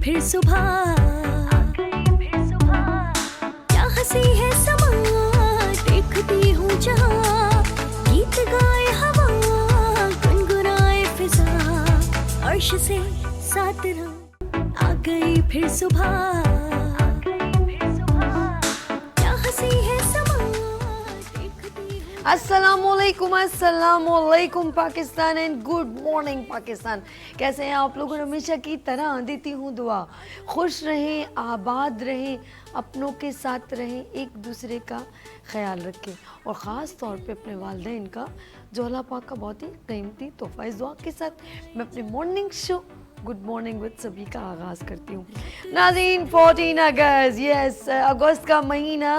پھر صبح کیا ہنسی ہے سما دیکھتی ہوں جہاں گیت گائے ہوا گنگنائے فضا عرش سے ساتھ رہا آ گئی پھر صبح کیا ہنسی ہے سما دیکھتی ہوں. السلام علیکم Pakistan and good morning Pakistan. کیسے ہیں آپ لوگ؟ ہمیشہ کی طرح دیتی ہوں دعا. خوش رہیں, آباد رہیں, اپنوں کے ساتھ رہیں, ایک دوسرے کا خیال رکھیں اور خاص طور پہ اپنے والدین کا جو اللہ پاک کا بہت ہی قیمتی تحفہ. اس دعا کے ساتھ میں اپنے morning show good morning with سبھی کا آغاز کرتی ہوں. ناظرین 14 اگست, یس اگست کا مہینہ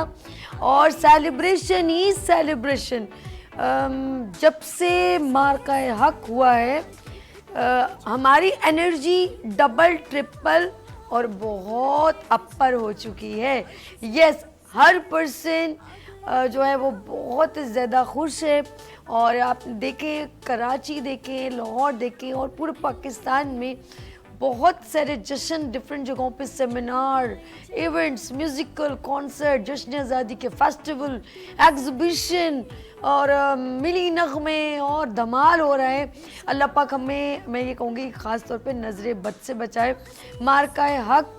اور سیلیبریشن ہی سیلیبریشن. جب سے مارکہ حق ہوا ہے ہماری انرجی ڈبل ٹرپل اور بہت اپر ہو چکی ہے. یس, ہر پرسن جو ہے وہ بہت زیادہ خوش ہے. اور آپ دیکھیں کراچی دیکھیں, لاہور دیکھیں اور پورے پاکستان میں بہت سارے جشن, ڈفرینٹ جگہوں پہ سیمینار, ایونٹس, میوزیکل کانسرٹ, جشن آزادی کے فیسٹیول, ایگزیبیشن اور ملی نغمے اور دھمال ہو رہا ہے. اللہ پاک ہمیں, میں یہ کہوں گی خاص طور پہ نظر بد سے بچائے. مارکہ حق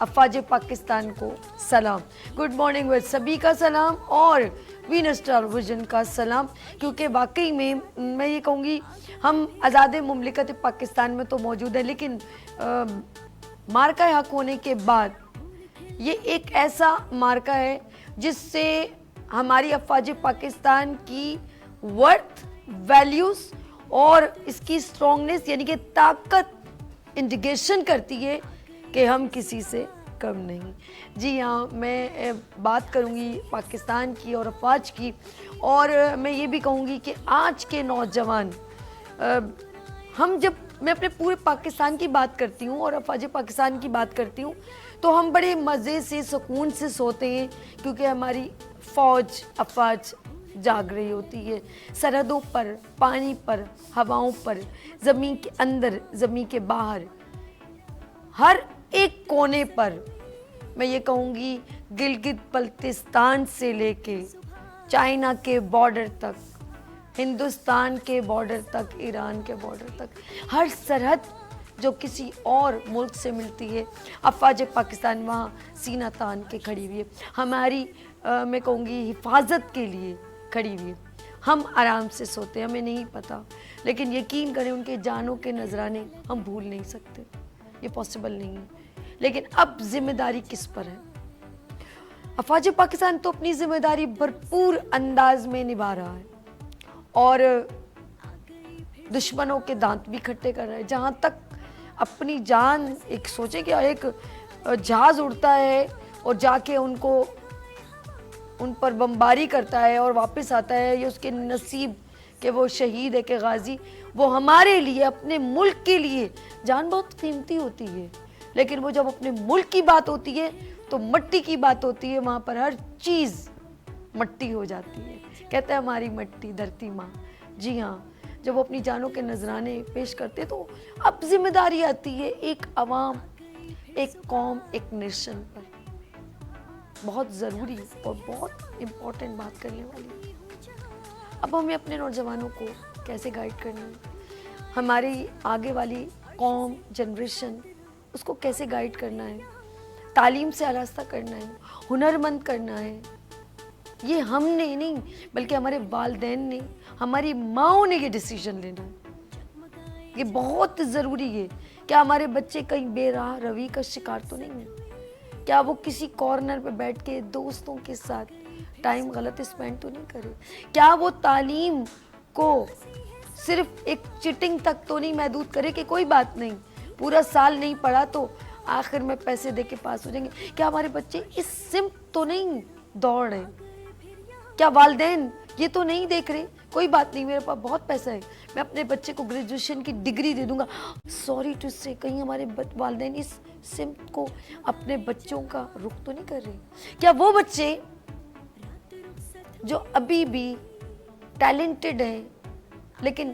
افواج پاکستان کو سلام, گڈ مارننگ وتھ سبھی کا سلام اور وینس ٹیلیویژن کا سلام. کیونکہ واقعی میں یہ کہوں گی ہم آزاد مملکت پاکستان میں تو موجود ہیں, لیکن مارکہ حق ہونے کے بعد یہ ایک ایسا مارکہ ہے جس سے ہماری افواج پاکستان کی ورتھ, ویلیوز اور اس کی اسٹرانگنیس یعنی کہ طاقت انڈیکیشن کرتی ہے کہ ہم کسی سے کم نہیں. جی ہاں, میں بات کروں گی پاکستان کی اور افواج کی, اور میں یہ بھی کہوں گی کہ آج کے نوجوان, میں اپنے پورے پاکستان کی بات کرتی ہوں اور افواج پاکستان کی بات کرتی ہوں تو ہم بڑے مزے سے سکون سے سوتے ہیں, کیونکہ ہماری فوج افواج جاگ رہی ہوتی ہے سرحدوں پر, پانی پر, ہواؤں پر, زمین کے اندر, زمین کے باہر, ہر ایک کونے پر. میں یہ کہوں گی گلگت بلتستان سے لے کے چائنا کے بارڈر تک, ہندوستان کے بارڈر تک, ایران کے بارڈر تک, ہر سرحد جو کسی اور ملک سے ملتی ہے افواج پاکستان وہاں سینہ تان کے کھڑی ہوئی ہے, ہماری میں کہوں گی حفاظت کے لیے کھڑی ہوئی ہے. ہم آرام سے سوتے ہیں, ہمیں نہیں پتہ, لیکن یقین کریں ان کے جانوں کے نذرانے ہم بھول نہیں سکتے, یہ پاسبل نہیں ہے. لیکن اب ذمہ داری کس پر ہے؟ افواج پاکستان تو اپنی ذمہ داری بھرپور انداز میں نبھا رہا ہے اور دشمنوں کے دانت بھی کھٹے کر رہا ہے. جہاں تک اپنی جان, ایک سوچیں کہ ایک جہاز اڑتا ہے اور جا کے ان پر بمباری کرتا ہے اور واپس آتا ہے, یہ اس کے نصیب کہ وہ شہید ہے کہ غازی. وہ ہمارے لیے, اپنے ملک کے لیے جان بہت قیمتی ہوتی ہے, لیکن وہ جب اپنے ملک کی بات ہوتی ہے تو مٹی کی بات ہوتی ہے, وہاں پر ہر چیز مٹی ہو جاتی ہے. کہتے ہیں ہماری مٹی دھرتی ماں. جی ہاں, جب وہ اپنی جانوں کے نذرانے پیش کرتے تو اب ذمہ داری آتی ہے ایک عوام, ایک قوم, ایک نیشن پر. بہت ضروری اور بہت امپورٹنٹ بات کرنے والی. اب ہمیں اپنے نوجوانوں کو کیسے گائیڈ کرنا ہے, ہماری آگے والی قوم, جنریشن, اس کو کیسے گائیڈ کرنا ہے, تعلیم سے آراستہ کرنا ہے, ہنرمند کرنا ہے. یہ ہم نے نہیں بلکہ ہمارے والدین نے, ہماری ماؤں نے یہ ڈیسیژن لینا ہے. یہ بہت ضروری ہے. کیا ہمارے بچے کہیں بے راہ روی کا شکار تو نہیں ہیں؟ کیا وہ کسی کارنر پہ بیٹھ کے دوستوں کے ساتھ ٹائم غلط اسپینڈ تو نہیں کرے؟ کیا وہ تعلیم کو صرف ایک چٹنگ تک تو نہیں محدود کرے کہ کوئی بات نہیں, پورا سال نہیں پڑھا تو آخر میں پیسے دے کے پاس ہو جائیں گے؟ کیا ہمارے بچے اس سمت تو نہیں دوڑ رہے؟ کیا والدین یہ تو نہیں دیکھ رہے کوئی بات نہیں میرے پاس بہت پیسہ ہے, میں اپنے بچے کو گریجویشن کی ڈگری دے دوں گا؟ سوری ٹو سے, کہیں ہمارے والدین اس سمت کو اپنے بچوں کا رخ تو نہیں کر رہے؟ کیا وہ بچے جو ابھی بھی ٹیلنٹڈ ہیں لیکن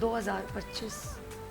2025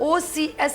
OCS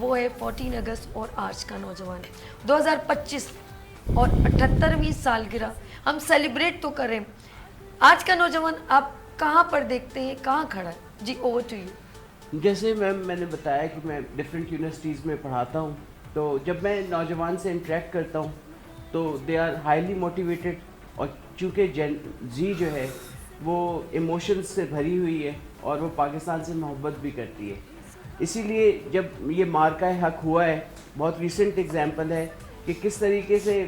وہ ہے 14 اگست اور آج کا نوجوان 2025 اور 78ویں سالگرہ ہم سیلیبریٹ تو کریں. آج کا نوجوان آپ کہاں پر دیکھتے ہیں, کہاں کھڑا ہے؟ G over to you. جیسے میم میں نے بتایا کہ میں ڈفرینٹ یونیورسٹیز میں پڑھاتا ہوں, تو جب میں نوجوان سے انٹریکٹ کرتا ہوں تو دے آر ہائیلی موٹیویٹیڈ, اور چونکہ جین زی جو ہے وہ ایموشنز سے بھری ہوئی ہے اور وہ پاکستان سے محبت بھی کرتی ہے. اسی لیے جب یہ مارکہ حق ہوا ہے, بہت ریسنٹ ایگزامپل ہے کہ کس طریقے سے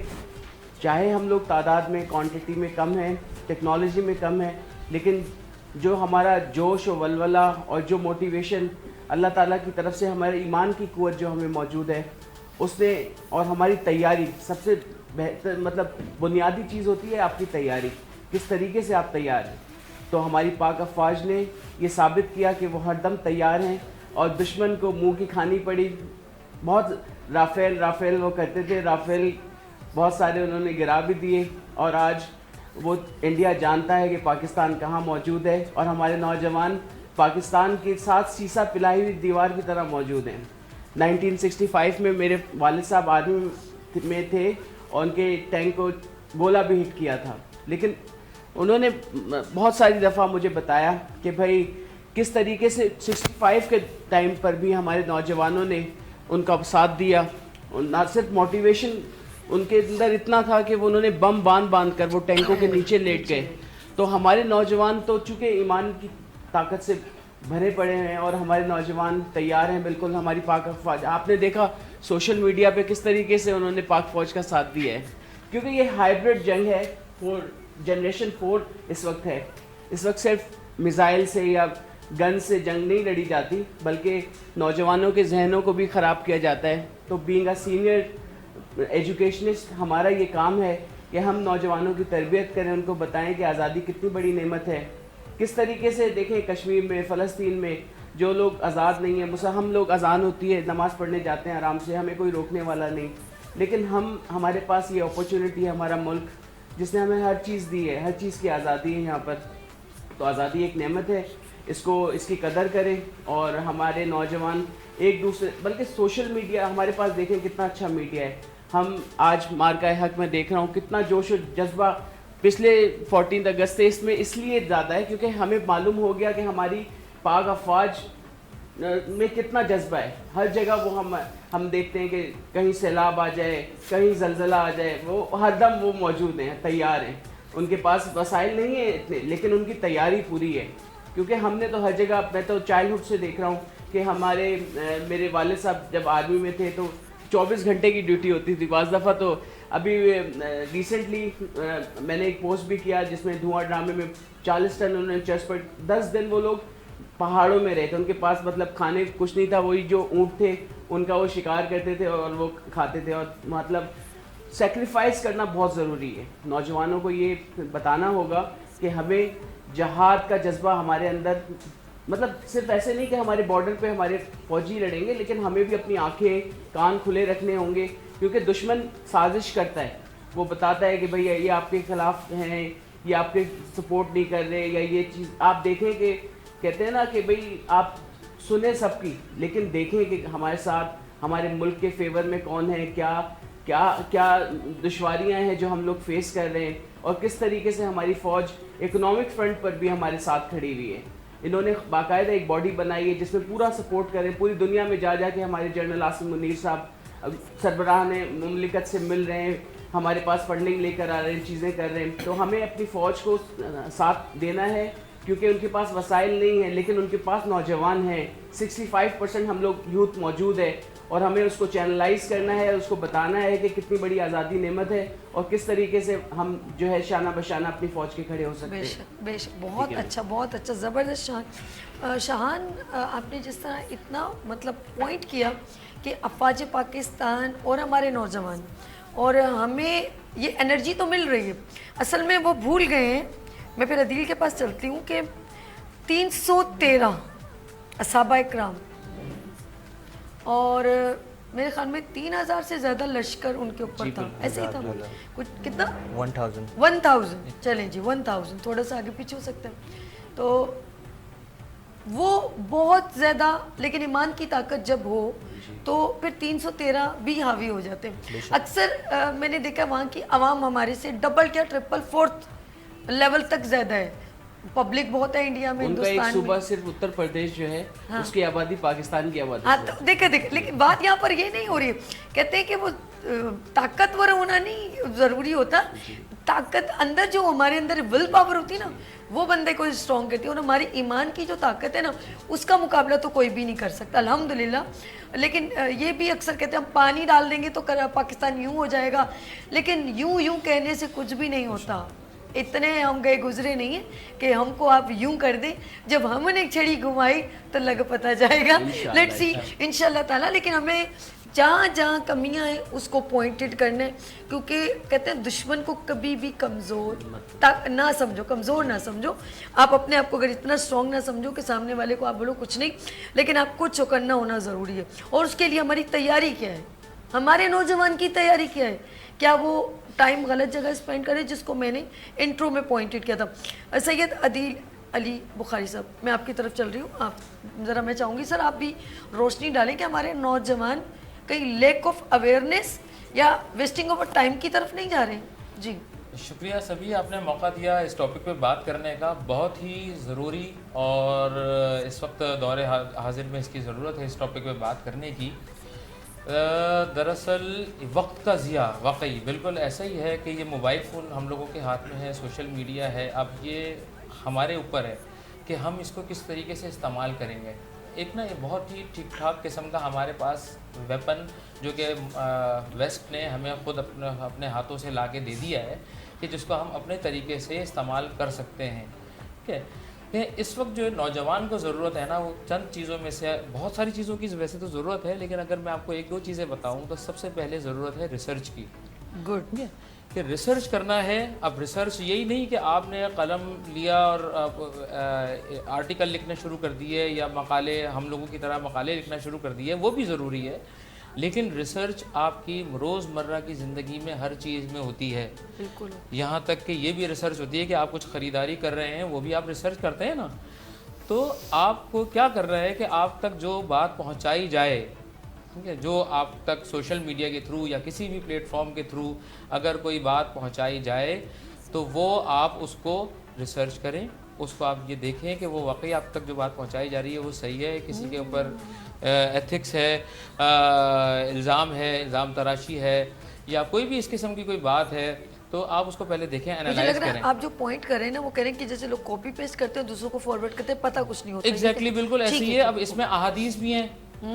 چاہے ہم لوگ تعداد میں کوانٹٹی میں کم ہیں, ٹیکنالوجی میں کم ہیں, لیکن جو ہمارا جوش و ولولہ اور جو موٹیویشن اللہ تعالیٰ کی طرف سے ہمارے ایمان کی قوت جو ہمیں موجود ہے اس نے, اور ہماری تیاری سب سے بہتر مطلب بنیادی چیز ہوتی ہے آپ کی تیاری, کس طریقے سے آپ تیار ہیں. تو ہماری پاک افواج نے یہ ثابت کیا کہ وہ ہر دم تیار ہیں, اور دشمن کو منہ کی کھانی پڑی. بہت رافیل وہ کرتے تھے, رافیل بہت سارے انہوں نے گرا بھی دیے, اور آج وہ انڈیا جانتا ہے کہ پاکستان کہاں موجود ہے, اور ہمارے نوجوان پاکستان کے ساتھ سیسا پلائی ہوئی دیوار کی طرح موجود ہیں. 1965 میں میرے والد صاحب آرمی میں تھے اور ان کے ٹینک کو گولہ بھی ہٹ کیا تھا, لیکن انہوں نے بہت ساری دفعہ مجھے بتایا کہ بھائی کس طریقے سے 65 کے ٹائم پر بھی ہمارے نوجوانوں نے ان کا ساتھ دیا. نہ صرف موٹیویشن ان کے اندر اتنا تھا کہ انہوں نے بم باندھ کر وہ ٹینکوں کے نیچے لیٹ گئے. تو ہمارے نوجوان تو چونکہ ایمان کی طاقت سے بھرے پڑے ہیں, اور ہمارے نوجوان تیار ہیں بالکل. ہماری پاک افواج آپ نے دیکھا سوشل میڈیا پہ کس طریقے سے انہوں نے پاک فوج کا ساتھ دیا ہے, کیونکہ یہ ہائبرڈ جنگ ہے, جنریشن 4 اس وقت ہے. اس وقت صرف میزائل سے یا گن سے جنگ نہیں لڑی جاتی, بلکہ نوجوانوں کے ذہنوں کو بھی خراب کیا جاتا ہے. تو بینگ اے سینئر ایجوکیشنسٹ ہمارا یہ کام ہے کہ ہم نوجوانوں کی تربیت کریں, ان کو بتائیں کہ آزادی کتنی بڑی نعمت ہے. کس طریقے سے دیکھیں کشمیر میں, فلسطین میں جو لوگ آزاد نہیں ہیں, ہم لوگ اذان ہوتی ہے نماز پڑھنے جاتے ہیں آرام سے, ہمیں کوئی روکنے والا نہیں, لیکن ہمارے پاس یہ اپرچونٹی ہے, ہمارا ملک جس نے ہمیں ہر چیز دی ہے, ہر چیز کی آزادی ہے یہاں پر. تو آزادی ایک نعمت ہے, اس کی قدر کریں. اور ہمارے نوجوان ایک دوسرے, بلکہ سوشل میڈیا ہمارے پاس دیکھیں کتنا اچھا میڈیا ہے. ہم آج مارکہ حق میں دیکھ رہا ہوں کتنا جوش و جذبہ پچھلے 14 اگست سے اس میں اس لیے زیادہ ہے کیونکہ ہمیں معلوم ہو گیا کہ ہماری پاک افواج میں کتنا جذبہ ہے. ہر جگہ وہ ہم دیکھتے ہیں کہ کہیں سیلاب آ جائے, کہیں زلزلہ آ جائے, وہ ہر دم وہ موجود ہیں, تیار ہیں. ان کے پاس وسائل نہیں ہیں اتنے, لیکن ان کی تیاری پوری ہے. کیونکہ ہم نے تو ہر جگہ, میں تو چائلڈہڈ سے دیکھ رہا ہوں کہ میرے والد صاحب جب آرمی میں تھے تو 24 گھنٹے کی ڈیوٹی ہوتی تھی. بعض دفعہ تو ابھی ریسنٹلی میں نے ایک پوسٹ بھی کیا جس میں دھواں ڈرامے میں 40 ٹن انہوں نے چیسٹ پر 10 دن وہ لوگ پہاڑوں میں رہے تھے. ان کے پاس مطلب کھانے کچھ نہیں تھا, وہی جو اونٹ تھے ان کا وہ شکار کرتے تھے اور وہ کھاتے تھے. اور مطلب سیکریفائس کرنا بہت ضروری ہے. نوجوانوں کو یہ بتانا ہوگا کہ ہمیں جہاد کا جذبہ ہمارے اندر, مطلب صرف ایسے نہیں کہ ہمارے بارڈر پہ ہمارے فوجی لڑیں گے, لیکن ہمیں بھی اپنی آنکھیں کان کھلے رکھنے ہوں گے. کیونکہ دشمن سازش کرتا ہے, وہ بتاتا ہے کہ بھئی یہ آپ کے خلاف ہیں, یہ آپ کے سپورٹ نہیں کر رہے, یا یہ چیز آپ دیکھیں کہ کہتے ہیں نا کہ بھئی آپ سنیں سب کی, لیکن دیکھیں کہ ہمارے ساتھ ہمارے ملک کے فیور میں کون ہے, کیا دشواریاں ہیں جو ہم لوگ فیس کر رہے ہیں, اور کس طریقے سے ہماری فوج اکنامک فرنٹ پر بھی ہمارے ساتھ کھڑی ہوئی ہے. انہوں نے باقاعدہ ایک باڈی بنائی ہے جس میں پورا سپورٹ کریں, پوری دنیا میں جا کے ہمارے جنرل عاصم منیر صاحب سربراہ مملکت سے مل رہے ہیں, ہمارے پاس فنڈنگ لے کر آ رہے ہیں, چیزیں کر رہے ہیں. تو ہمیں اپنی فوج کو ساتھ دینا ہے کیونکہ ان کے پاس وسائل نہیں ہیں, لیکن ان کے پاس نوجوان ہیں. 65% ہم لوگ یوتھ موجود ہے, اور ہمیں اس کو چینلائز کرنا ہے, اس کو بتانا ہے کہ کتنی بڑی آزادی نعمت ہے, اور کس طریقے سے ہم جو ہے شانہ بشانہ اپنی فوج کے کھڑے ہو سکتے ہیں. بے شک بہت اچھا زبردست. شاہان, آپ نے جس طرح اتنا مطلب پوائنٹ کیا کہ افواج پاکستان اور ہمارے نوجوان, اور ہمیں یہ انرجی تو مل رہی ہے, اصل میں وہ بھول گئے ہیں. میں پھر عدیل کے پاس چلتی ہوں کہ 313 اصحابہ کرام اور میرے خیال میں 3000 سے زیادہ لشکر ان کے اوپر تھا, ایسے ہی تھا کچھ, کتنا 1000. چلیں جی 1000, تھوڑا سا آگے پیچھے ہو سکتا ہے. تو وہ بہت زیادہ، لیکن ایمان کی طاقت جب ہو تو پھر 313 بھی حاوی ہو جاتے ہیں. اکثر میں نے دیکھا وہاں کی عوام ہمارے سے ڈبل کیا ٹرپل فورتھ لیول تک زیادہ ہے. پبلک بہت ہے انڈیا میں، ان کا ایک ہندوستان صوبہ میں. صرف اتر پردیش جو ہے اس کی آبادی پاکستان کی آبادی ہاں سے تو دیکھیں لیکن بات یہاں پر یہ نہیں ہو رہی ہے. کہتے ہیں کہ وہ طاقتور ہونا نہیں ضروری ہوتا، طاقت اندر جو ہمارے اندر ول پاور ہوتی ہے نا وہ بندے کو اسٹرانگ کرتی ہے. اور ہماری ایمان کی جو طاقت ہے نا اس کا مقابلہ تو کوئی بھی نہیں کر سکتا الحمدللہ. لیکن یہ بھی اکثر کہتے ہیں ہم پانی ڈال دیں گے تو پاکستان یوں ہو جائے گا، لیکن یوں کہنے سے کچھ بھی نہیں ہوتا. اتنے ہم گئے گزرے نہیں ہیں کہ ہم کو آپ یوں کر دیں. جب ہم نے چھڑی گھمائی تو لگ پتہ جائے گا. لیٹ سی انشاءاللہ تعالیٰ. لیکن ہمیں جہاں جہاں کمیاں ہیں اس کو پوائنٹڈ کرنے، کیونکہ کہتے ہیں دشمن کو کبھی بھی کمزور نہ سمجھو، کمزور نہ سمجھو. آپ اپنے آپ کو اگر اتنا اسٹرانگ نہ سمجھو کہ سامنے والے کو آپ بولو کچھ نہیں، لیکن آپ کو چوکنا ہونا ضروری ہے. اور اس کے لیے ہماری تیاری کیا ہے، ہمارے نوجوان کی تیاری کیا ہے. کیا وہ ٹائم غلط جگہ اسپینڈ کرے، جس کو میں نے انٹرو میں پوائنٹڈ کیا تھا. سید عدیل علی بخاری صاحب، میں آپ کی طرف چل رہی ہوں. آپ ذرا میں چاہوں گی سر آپ بھی روشنی ڈالیں کہ ہمارے نوجوان کہیں لیک آف اویئرنیس یا ویسٹنگ آف ٹائم کی طرف نہیں جا رہے ہیں. جی شکریہ سبھی، آپ نے موقع دیا اس ٹاپک پہ بات کرنے کا. بہت ہی ضروری اور اس وقت دور حاضر میں اس کی ضرورت ہے اس ٹاپک پہ بات کرنے کی. دراصل وقت کا ضیاع واقعی بالکل ایسا ہی ہے کہ یہ موبائل فون ہم لوگوں کے ہاتھ میں ہے، سوشل میڈیا ہے. اب یہ ہمارے اوپر ہے کہ ہم اس کو کس طریقے سے استعمال کریں گے. ایک نا یہ بہت ہی ٹھیک ٹھاک قسم کا ہمارے پاس ویپن جو کہ ویسٹ نے ہمیں خود اپنے ہاتھوں سے لا کے دے دیا ہے کہ جس کو ہم اپنے طریقے سے استعمال کر سکتے ہیں. ٹھیک ہے کہ اس وقت جو نوجوان کو ضرورت ہے نا وہ چند چیزوں میں سے، بہت ساری چیزوں کی ویسے تو ضرورت ہے، لیکن اگر میں آپ کو ایک دو چیزیں بتاؤں تو سب سے پہلے ضرورت ہے ریسرچ کی. گڈ. کہ ریسرچ کرنا ہے. اب ریسرچ یہی نہیں کہ آپ نے قلم لیا اور آرٹیکل لکھنا شروع کر دیے یا مقالے ہم لوگوں کی طرح مقالے لکھنا شروع کر دیے، وہ بھی ضروری ہے، لیکن ریسرچ آپ کی روز مرہ کی زندگی میں ہر چیز میں ہوتی ہے. بالکل. یہاں تک کہ یہ بھی ریسرچ ہوتی ہے کہ آپ کچھ خریداری کر رہے ہیں وہ بھی آپ ریسرچ کرتے ہیں نا. تو آپ کو کیا کر رہے ہیں کہ آپ تک جو بات پہنچائی جائے، ٹھیک ہے، جو آپ تک سوشل میڈیا کے تھرو یا کسی بھی پلیٹ فارم کے تھرو اگر کوئی بات پہنچائی جائے تو وہ آپ اس کو ریسرچ کریں، اس کو آپ یہ دیکھیں کہ وہ واقعی آپ تک جو بات پہنچائی جا رہی ہے وہ صحیح ہے، کسی کے اوپر ایتھکس ہے، الزام ہے، الزام تراشی ہے، یا کوئی بھی اس قسم کی کوئی بات ہے تو آپ اس کو پہلے دیکھیں، مجھے انالائز لگ رہا کریں. ہے آپ جو پوائنٹ کر رہے ہیں نا وہ کہہ رہے ہیں کہ جیسے لوگ کاپی پیسٹ کرتے ہیں دوسروں کو فارورڈ کرتے ہیں، پتہ کچھ نہیں ہوتا. ایگزیکٹلی بالکل ایسے ہی ہے. اب اس میں احادیث بھی ہیں،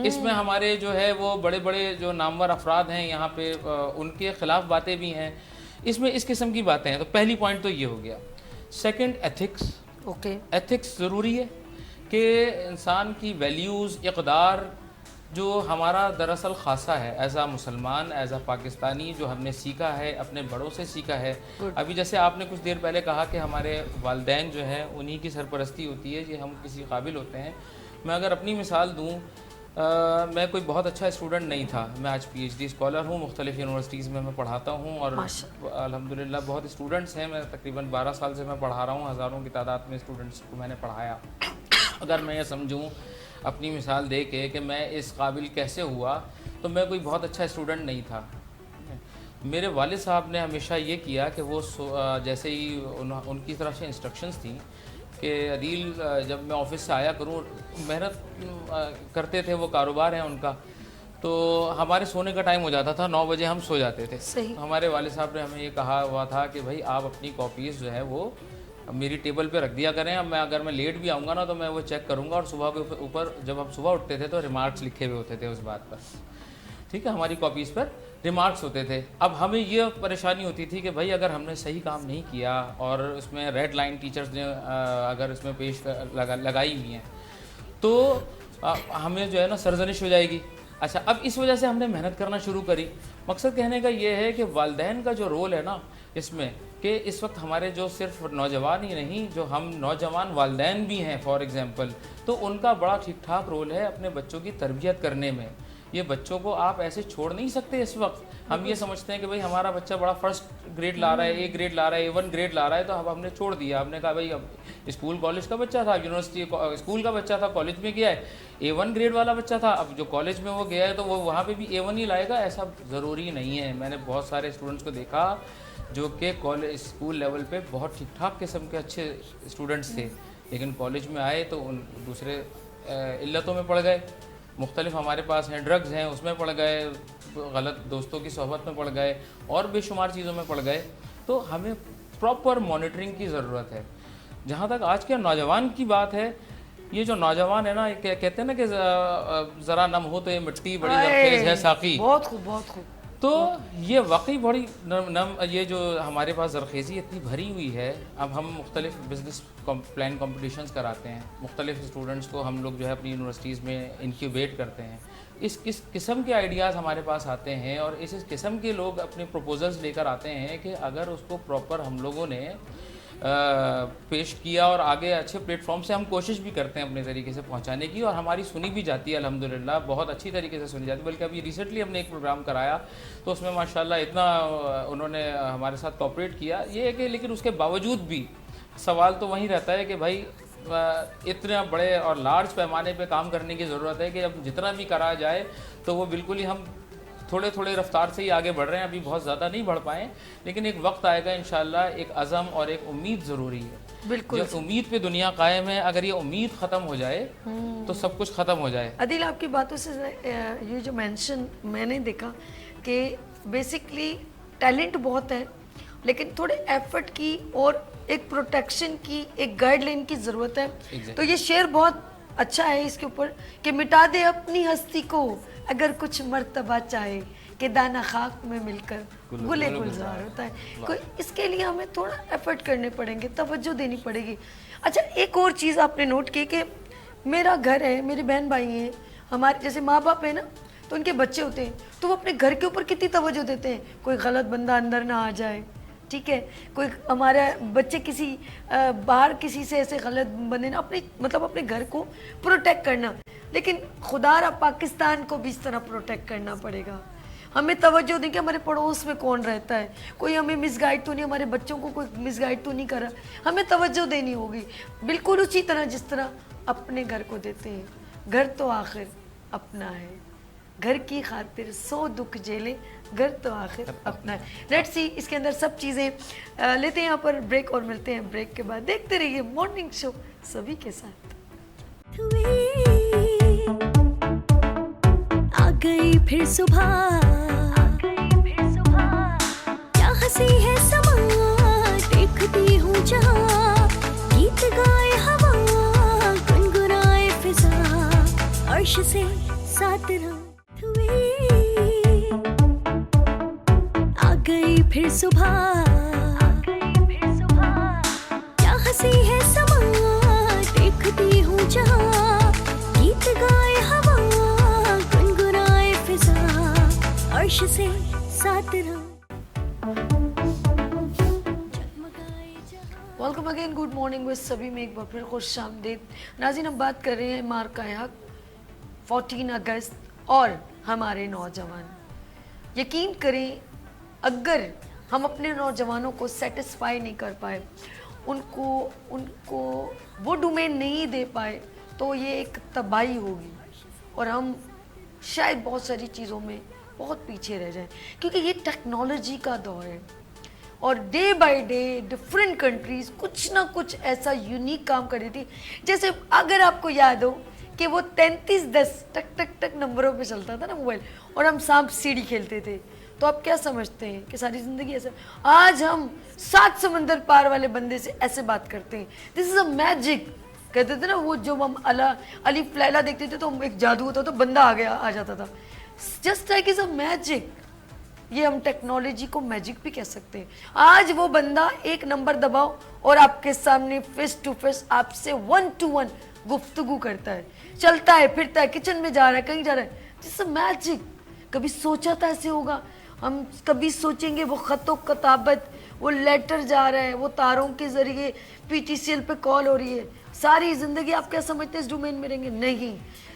اس میں ہمارے جو ہے وہ بڑے بڑے جو نامور افراد ہیں یہاں پہ ان کے خلاف باتیں بھی ہیں، اس میں اس قسم کی باتیں ہیں. تو پہلی پوائنٹ تو یہ ہو گیا. Second ethics. اوکے. ایتھکس ضروری ہے کہ انسان کی ویلیوز، اقدار جو ہمارا دراصل خاصہ ہے ایز اے مسلمان، ایز اے پاکستانی، جو ہم نے سیکھا ہے اپنے بڑوں سے سیکھا ہے. ابھی جیسے آپ نے کچھ دیر پہلے کہا کہ ہمارے والدین جو ہیں انہی کی سرپرستی ہوتی ہے کہ ہم کسی قابل ہوتے ہیں. میں اگر اپنی مثال دوں، میں کوئی بہت اچھا اسٹوڈنٹ نہیں تھا. میں آج پی ایچ ڈی اسکالر ہوں، مختلف یونیورسٹیز میں پڑھاتا ہوں اور الحمدللہ بہت اسٹوڈنٹس ہیں. میں تقریباً 12 سال سے میں پڑھا رہا ہوں، ہزاروں کی تعداد میں اسٹوڈنٹس کو میں نے پڑھایا. اگر میں یہ سمجھوں اپنی مثال دے کے کہ میں اس قابل کیسے ہوا، تو میں کوئی بہت اچھا اسٹوڈنٹ نہیں تھا. میرے والد صاحب نے ہمیشہ یہ کیا کہ وہ جیسے ہی ان کی طرف سے انسٹرکشنز تھیں کہ عدیل جب میں آفس سے آیا کروں، محنت کرتے تھے، وہ کاروبار ہیں ان کا، تو ہمارے سونے کا ٹائم ہو جاتا تھا 9 بجے ہم سو جاتے تھے. ہمارے والد صاحب نے ہمیں یہ کہا ہوا تھا کہ بھائی آپ اپنی کاپیز جو ہے وہ میری ٹیبل پہ رکھ دیا کریں. اب اگر میں لیٹ بھی آؤں گا نا تو میں وہ چیک کروں گا. اور صبح کے اوپر جب ہم صبح اٹھتے تھے تو ریمارکس لکھے ہوئے ہوتے تھے اس بات پر، ٹھیک ہے، ہماری کاپیز پر ریمارکس ہوتے تھے. اب ہمیں یہ پریشانی ہوتی تھی کہ بھائی اگر ہم نے صحیح کام نہیں کیا اور اس میں ریڈ لائن ٹیچرز نے اگر اس میں پیش لگائی ہوئی ہیں تو ہمیں جو ہے نا سرزنش ہو جائے گی. اچھا، اب اس وجہ سے ہم نے محنت کرنا شروع کری. مقصد کہنے کا یہ ہے کہ والدین کا جو رول ہے نا اس میں، کہ اس وقت ہمارے جو صرف نوجوان ہی نہیں، جو ہم نوجوان والدین بھی ہیں فار ایگزامپل، تو ان کا بڑا ٹھیک ٹھاک رول ہے اپنے بچوں کی تربیت کرنے میں. یہ بچوں کو آپ ایسے چھوڑ نہیں سکتے اس وقت. ہم یہ سمجھتے ہیں کہ بھائی ہمارا بچہ بڑا فرسٹ گریڈ لا رہا ہے, اے گریڈ لا رہا ہے, A1 گریڈ لا رہا ہے, تو اب ہم نے چھوڑ دیا. ہم نے کہا بھائی اب اسکول کالج کا بچہ تھا, یونیورسٹی اسکول کا بچہ تھا, کالج میں گیا ہے, A1 گریڈ والا بچہ تھا, اب جو کالج میں وہ گیا ہے تو وہ وہاں پہ بھی A1 ہی لائے گا. ایسا ضروری نہیں ہے. میں نے بہت سارے اسٹوڈنٹس کو دیکھا جو کہ کالج اسکول لیول پہ بہت ٹھیک ٹھاک قسم کے اچھے اسٹوڈنٹس تھے, لیکن کالج میں آئے تو ان دوسرے علتوں میں پڑ گئے. مختلف ہمارے پاس ہیں, ڈرگز ہیں, اس میں پڑ گئے, غلط دوستوں کی صحبت میں پڑ گئے, اور بے شمار چیزوں میں پڑ گئے. تو ہمیں پراپر مانیٹرنگ کی ضرورت ہے. جہاں تک آج کے نوجوان کی بات ہے, یہ جو نوجوان ہے نا, کہتے ہیں نا کہ ذرا نم ہو تو یہ مٹی بڑی زرخیز ہے ساقی. بہت خوب, بہت خوب. تو یہ واقعی بڑی نم یہ جو ہمارے پاس زرخیزی اتنی بھری ہوئی ہے. اب ہم مختلف بزنس پلان کمپٹیشنز کراتے ہیں, مختلف اسٹوڈنٹس کو ہم لوگ جو ہے اپنی یونیورسٹیز میں انکیوبیٹ کرتے ہیں. اس قسم کے آئیڈیاز ہمارے پاس آتے ہیں, اور اس قسم کے لوگ اپنے پروپوزلز لے کر آتے ہیں کہ اگر اس کو پراپر ہم لوگوں نے پیش کیا اور آگے اچھے پلیٹ فارم سے ہم کوشش بھی کرتے ہیں اپنے طریقے سے پہنچانے کی, اور ہماری سنی بھی جاتی ہے الحمدللہ, بہت اچھی طریقے سے سنی جاتی ہے. بلکہ ابھی ریسنٹلی ہم نے ایک پروگرام کرایا تو اس میں ماشاءاللہ اتنا انہوں نے ہمارے ساتھ کوآپریٹ کیا. یہ ہے کہ لیکن اس کے باوجود بھی سوال تو وہیں رہتا ہے کہ بھائی اتنا بڑے اور لارج پیمانے پہ کام کرنے کی ضرورت ہے کہ اب جتنا بھی کرا جائے تو وہ بالکل ہی ہم تھوڑے تھوڑے رفتار سے ہی آگے بڑھ رہے ہیں, ابھی بہت زیادہ نہیں بڑھ پائیں, لیکن ایک وقت آئے گا انشاءاللہ. ایک عزم اور ایک امید ضروری ہے. بالکل, جب امید پہ دنیا قائم ہے, اگر یہ امید ختم ہو جائے تو سب کچھ ختم ہو جائے. عدیل, آپ کی باتوں سے یہ جو مینشن میں نے دیکھا کہ بیسکلی ٹیلنٹ بہت ہے, لیکن تھوڑے ایفرٹ کی اور ایک پروٹیکشن کی, ایک گائیڈ لائن کی ضرورت ہے. تو یہ شعر بہت اچھا ہے اس کے اوپر کہ مٹا دے اپنی ہستی کو اگر کچھ مرتبہ چاہے, کہ دانہ خاک میں مل کر گلے گلزار ہوتا ہے. کوئی اس کے لیے ہمیں تھوڑا ایفرٹ کرنے پڑیں گے, توجہ دینی پڑے گی. اچھا, ایک اور چیز آپ نے نوٹ کی کہ میرا گھر ہے, میرے بہن بھائی ہیں, ہمارے جیسے ماں باپ ہیں نا, تو ان کے بچے ہوتے ہیں, تو وہ اپنے گھر کے اوپر کتنی توجہ دیتے ہیں, کوئی غلط بندہ اندر نہ آ جائے, ٹھیک ہے, کوئی ہمارے بچے کسی باہر کسی سے ایسے غلط بندے نہ, اپنے مطلب اپنے گھر کو پروٹیکٹ کرنا. لیکن خدا را پاکستان کو بھی اس طرح پروٹیکٹ کرنا پڑے گا. ہمیں توجہ دیں کہ ہمارے پڑوس میں کون رہتا ہے, کوئی ہمیں مس گائیڈ تو نہیں, ہمارے بچوں کو کوئی مس گائیڈ تو نہیں کر رہا. ہمیں توجہ دینی ہوگی بالکل اسی طرح جس طرح اپنے گھر کو دیتے ہیں. گھر تو آخر اپنا ہے, گھر کی خاطر 100 دکھ جھیلیں, گھر تو آخر اپنا ہے. لیٹس سی, اس کے اندر سب چیزیں لیتے ہیں یہاں پر بریک, اور ملتے ہیں بریک کے بعد. دیکھتے رہیے مارننگ شو سبھی کے ساتھ. آ گئی پھر صبح, کیا ہنسی ہے سما, دیکھتی ہوں جہاں, گیت گائے ہوا, گنگنائے فضا, عرش سے ساتھ آ گئی پھر صبح, کیا ہنسی ہے سما, دیکھتی ہوں جہاں, گیت گائے ہوا, گنگنائے فضا, عرش سے ساتھ welcome again, good morning with سبھی میں ایک بار پھر خوش آمدید. ناظرین, ہم بات کر رہے ہیں مارکہ حق 14 اگست اور ہمارے نوجوان. یقین کریں اگر ہم اپنے نوجوانوں کو سیٹسفائی نہیں کر پائے, ان کو وہ ڈومین نہیں دے پائے, تو یہ ایک تباہی ہوگی, اور ہم شاید بہت ساری چیزوں میں بہت پیچھے رہ جائیں. کیونکہ یہ ٹیکنالوجی کا دور ہے, اور day by day different countries کچھ نہ کچھ ایسا یونیک کام کر رہی تھی. جیسے اگر آپ کو یاد ہو کہ وہ 3310 ٹک ٹک ٹک نمبروں پہ چلتا تھا نا موبائل, اور ہم سانپ سیڑھی کھیلتے تھے, تو آپ کیا سمجھتے ہیں کہ ساری زندگی ایسے؟ آج ہم 7 سمندر پار والے بندے سے ایسے بات کرتے ہیں. دس از اے میجک. کہتے تھے نا وہ جب ہم الف لیلا دیکھتے تھے تو ایک جادو ہوتا تو بندہ آ جاتا تھا. Just like is a magic. یہ ہم ٹیکنالوجی کو میجک بھی کہہ سکتے ہیں. آج وہ بندہ ایک نمبر دباؤ اور آپ کے سامنے فیس ٹو فیس آپ سے 1 to 1 گفتگو کرتا ہے, چلتا ہے, پھرتا ہے, کچن میں جا رہا ہے, کہیں جا رہا ہے. جس سے میجک. کبھی سوچا تھا ایسے ہوگا؟ ہم کبھی سوچیں گے وہ خط و کتابت, وہ لیٹر جا رہا ہے, وہ تاروں کے ذریعے PTCL پہ کال ہو رہی ہے, ساری زندگی آپ کیا سمجھتے ہیں اس ڈومین میں رہیں گے؟ نہیں.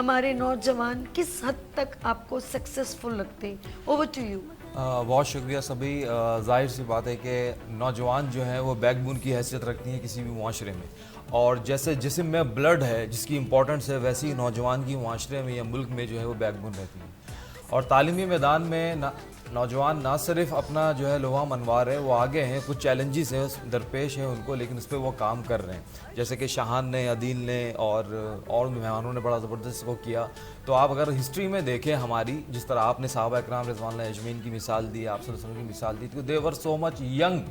ہمارے نوجوان کس حد تک آپ کو سکسیسفل لگتے ہیں؟ Over to you. بہت شکریہ سبھی. ظاہر سی بات ہے کہ نوجوان جو ہیں وہ بیک بون کی حیثیت رکھتی ہیں کسی بھی معاشرے میں, اور جیسے جسم میں بلڈ ہے جس کی امپورٹنس ہے, ویسے ہی نوجوان کی معاشرے میں یا ملک میں جو ہے وہ بیک بون رہتی ہے. اور تعلیمی میدان میں نوجوان نہ صرف اپنا جو ہے لوہا منوار ہے, وہ آگے ہیں, کچھ چیلنجز ہیں درپیش ہیں ان کو, لیکن اس پہ وہ کام کر رہے ہیں. جیسے کہ شاہان نے, عدیل نے اور مہمانوں نے بڑا زبردست وہ کیا. تو آپ اگر ہسٹری میں دیکھیں ہماری, جس طرح آپ نے صحابہ اکرام رضوان اللہ اجمعین کی مثال دی, آپ صلی اللہ علیہ وسلم کی مثال دی, تو دے ور سو مچ ینگ.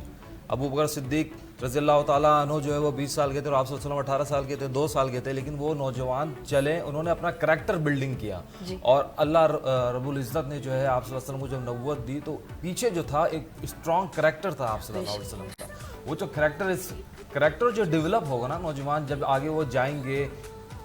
ابو بکر صدیق رضی اللہ تعالیٰ عنہ جو ہے وہ 20 سال کے تھے اور آپ صلی اللہ علیہ وسلم 18 سال کے تھے, 2 سال کے تھے, لیکن وہ نوجوان چلے, انہوں نے اپنا کریکٹر بلڈنگ کیا. اور اللہ رب العزت نے جو ہے آپ صلی اللہ علیہ وسلم کو جب نبوت دی تو پیچھے جو تھا ایک اسٹرانگ کریکٹر تھا آپ صلی اللہ علیہ وسلم کا. وہ جو کریکٹر جو ڈیولپ ہوگا نا, نوجوان جب آگے وہ جائیں گے,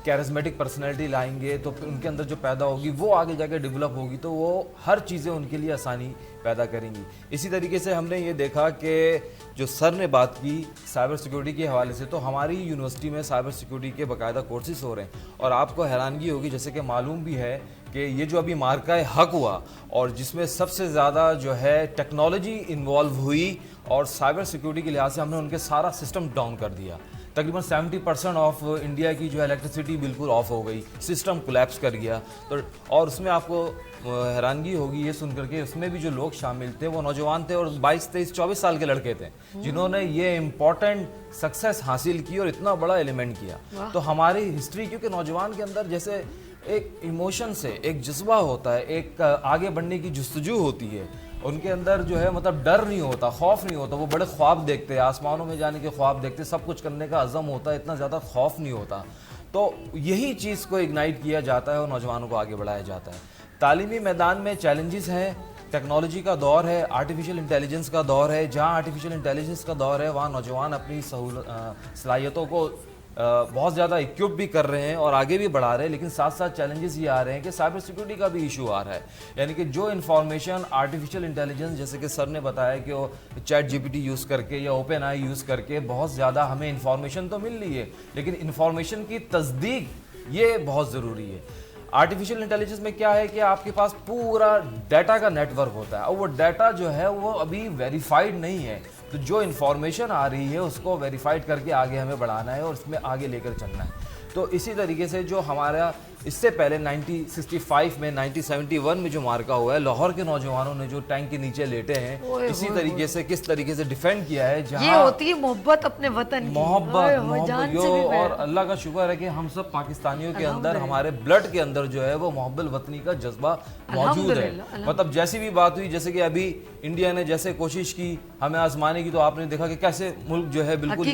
کیرزمیٹک پرسنالٹی لائیں گے, تو پھر ان کے اندر جو پیدا ہوگی وہ آگے جا کے ڈیولپ ہوگی, تو وہ ہر چیزیں ان کے لیے آسانی پیدا کریں گی. اسی طریقے سے ہم نے یہ دیکھا کہ جو سر نے بات کی سائبر سیکیورٹی کے حوالے سے, تو ہماری یونیورسٹی میں سائبر سیکیورٹی کے باقاعدہ کورسز ہو رہے ہیں. اور آپ کو حیرانگی ہوگی, جیسے کہ معلوم بھی ہے کہ یہ جو ابھی مارکہ حق ہوا اور جس میں سب سے زیادہ جو ہے ٹیکنالوجی انوالو ہوئی, اور سائبر سیکیورٹی کے لحاظ سے ہم نے ان کے سارا سسٹم ڈاؤن کر دیا. تقریباً 70% آف انڈیا کی جو ہے الیکٹریسٹی بالکل آف ہو گئی, سسٹم کولیپس کر گیا. تو اور اس میں آپ کو حیرانگی ہوگی یہ سن کر کے, اس میں بھی جو لوگ شامل تھے وہ نوجوان تھے اور 22, 23, 24 سال کے لڑکے تھے جنہوں نے یہ امپورٹنٹ سکسیس حاصل کی اور اتنا بڑا ایلیمنٹ کیا. تو ہماری ہسٹری, کیونکہ نوجوان کے اندر جیسے ایک ایموشن سے ایک جذبہ ہوتا ہے, ایک آگے بڑھنے کی جستجو ہوتی ہے, ان کے اندر جو ہے مطلب ڈر نہیں ہوتا, خوف نہیں ہوتا, وہ بڑے خواب دیکھتے ہیں, آسمانوں میں جانے کے خواب دیکھتے, سب کچھ کرنے کا عزم ہوتا ہے, اتنا زیادہ خوف نہیں ہوتا. تو یہی چیز کو اگنائٹ کیا جاتا ہے اور نوجوانوں کو آگے بڑھایا جاتا ہے. تعلیمی میدان میں چیلنجز ہیں, ٹیکنالوجی کا دور ہے, آرٹیفیشل انٹیلیجنس کا دور ہے. جہاں آرٹیفیشل انٹیلیجنس کا دور ہے وہاں نوجوان اپنی صلاحیتوں کو بہت زیادہ اکوپ بھی کر رہے ہیں اور آگے بھی بڑھا رہے ہیں, لیکن ساتھ ساتھ چیلنجز یہ آ رہے ہیں کہ سائبر سیکیورٹی کا بھی ایشو آ رہا ہے. یعنی کہ جو انفارمیشن آرٹیفیشل انٹیلیجنس, جیسے کہ سر نے بتایا کہ وہ chat G P T use کر کے یا اوپن آئی یوز کر کے بہت زیادہ ہمیں انفارمیشن تو مل رہی ہے, لیکن انفارمیشن کی تصدیق یہ بہت ضروری ہے. آرٹیفیشل انٹیلیجنس میں کیا ہے کہ آپ کے پاس پورا ڈیٹا کا نیٹ ورک ہوتا ہے, اور وہ ڈیٹا جو ہے وہ ابھی ویریفائڈ نہیں ہے. تو جو انفارمیشن آ رہی ہے اس کو ویریفائڈ کر کے آگے ہمیں بڑھانا ہے اور اس میں آگے لے کر چلنا ہے. تو اسی طریقے سے جو ہمارا اس سے پہلے 1965 میں 1971 میں جو مارکہ ہوا ہے, لاہور کے نوجوانوں نے جو ٹینک کے نیچے لیٹے ہیں, اسی طریقے سے کس طریقے سے ڈیفینڈ کیا ہے. جہاں یہ ہوتی ہے محبت اپنے وطن کی, محبت اور اللہ کا شکر ہے کہ ہم سب پاکستانیوں کے اندر, ہمارے بلڈ کے اندر جو ہے وہ محب الوطنی کا جذبہ موجود ہے. مطلب جیسی بھی بات ہوئی, جیسے کہ ابھی انڈیا نے جیسے کوشش کی ہمیں آزمانے کی, تو آپ نے دیکھا کہ کیسے ملک جو ہے بالکل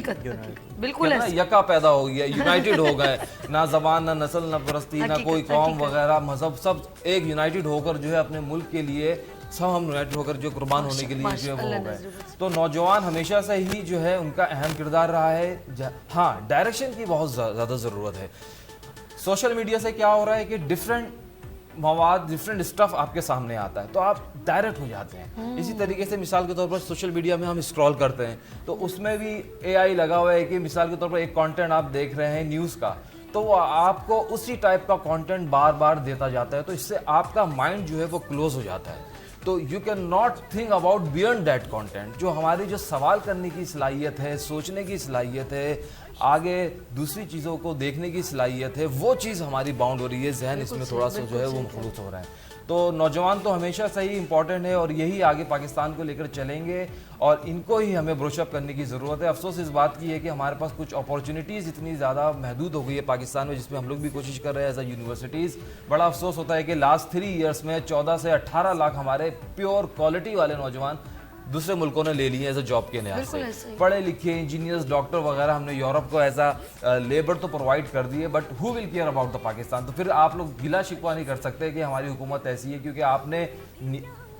یکا پیدا ہو گیا, یونائٹڈ ہو گئے, نہ زبان نہ نسل نہ پرستی نہ کوئی قوم وغیرہ مذہب, سب ایک یونائٹڈ ہو کر جو ہے اپنے ملک کے لیے, سب ہم یونائٹڈ ہو کر جو قربان ہونے کے لیے جو ہے وہ ہو گئے. تو نوجوان ہمیشہ سے ہی جو ہے ان کا اہم کردار رہا ہے. ہاں, ڈائریکشن کی بہت زیادہ ضرورت ہے. سوشل میڈیا سے کیا ہو رہا ہے کہ ڈفرینٹ مواد, ڈفرینٹ اسٹف آپ کے سامنے آتا ہے, تو آپ ڈائریکٹ ہو جاتے ہیں. اسی طریقے سے مثال کے طور پر سوشل میڈیا میں ہم اسکرول کرتے ہیں, تو اس میں بھی اے آئی لگا ہوا ہے کہ مثال کے طور پر ایک کانٹینٹ آپ دیکھ رہے ہیں نیوز کا, تو وہ آپ کو اسی ٹائپ کا کانٹینٹ بار بار دیتا جاتا ہے, تو اس سے آپ کا مائنڈ جو ہے وہ کلوز ہو جاتا ہے. تو you can not think about beyond that content. جو ہماری جو سوال کرنے کی صلاحیت ہے, سوچنے کی صلاحیت ہے, آگے دوسری چیزوں کو دیکھنے کی صلاحیت ہے, وہ چیز ہماری باؤنڈ ہو رہی ہے, ذہن اس میں تھوڑا سا جو ہے وہ مخلوط ہو رہا ہے. تو نوجوان تو ہمیشہ سے ہی امپورٹنٹ ہے اور یہی آگے پاکستان کو لے کر چلیں گے, اور ان کو ہی ہمیں بروش اپ کرنے کی ضرورت ہے. افسوس اس بات کی ہے کہ ہمارے پاس کچھ اپارچونیٹیز اتنی زیادہ محدود ہو گئی ہے پاکستان میں, جس میں ہم لوگ بھی کوشش کر رہے ہیں ایز اے یونیورسٹیز. بڑا افسوس ہوتا ہے کہ لاسٹ 3 ایئرس میں 14 سے 18 لاکھ ہمارے پیور کوالٹی والے نوجوان دوسرے ملکوں نے لے لیے ایز اے جاب کے لحاظ سے. پڑھے لکھے انجینئرز, ڈاکٹر وغیرہ ہم نے یورپ کو ایز اے لیبر تو پرووائڈ کر دیے, but who will care about the Pakistan. تو پھر آپ لوگ گلا شکوہ نہیں کر سکتے کہ ہماری حکومت ایسی ہے, کیونکہ آپ نے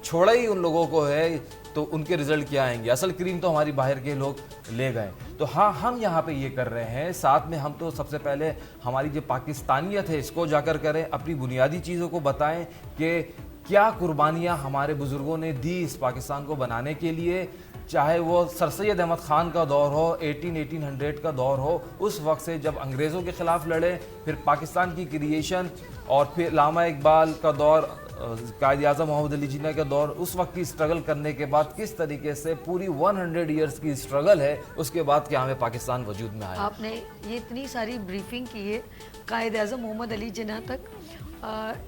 چھوڑا ہی ان لوگوں کو ہے, تو ان کے رزلٹ کیا آئیں گے. اصل کریم تو ہماری باہر کے لوگ لے گئے. تو ہاں, ہم یہاں پہ یہ کر رہے ہیں, ساتھ میں ہم تو سب سے پہلے ہماری جو پاکستانیت ہے اس کو جا کر کریں, اپنی بنیادی چیزوں کو بتائیں کہ کیا قربانیاں ہمارے بزرگوں نے دی اس پاکستان کو بنانے کے لیے, چاہے وہ سر سید احمد خان کا دور ہو 1800 کا دور ہو, اس وقت سے جب انگریزوں کے خلاف لڑے, پھر پاکستان کی کریشن, اور پھر علامہ اقبال کا دور, قائد اعظم محمد علی جناح کا دور, اس وقت کی اسٹرگل کرنے کے بعد کس طریقے سے پوری 100 ایئرس کی اسٹرگل ہے, اس کے بعد کیا ہمیں پاکستان وجود میں آیا. آپ نے یہ اتنی ساری بریفنگ کی ہے قائد اعظم محمد علی جناح تک,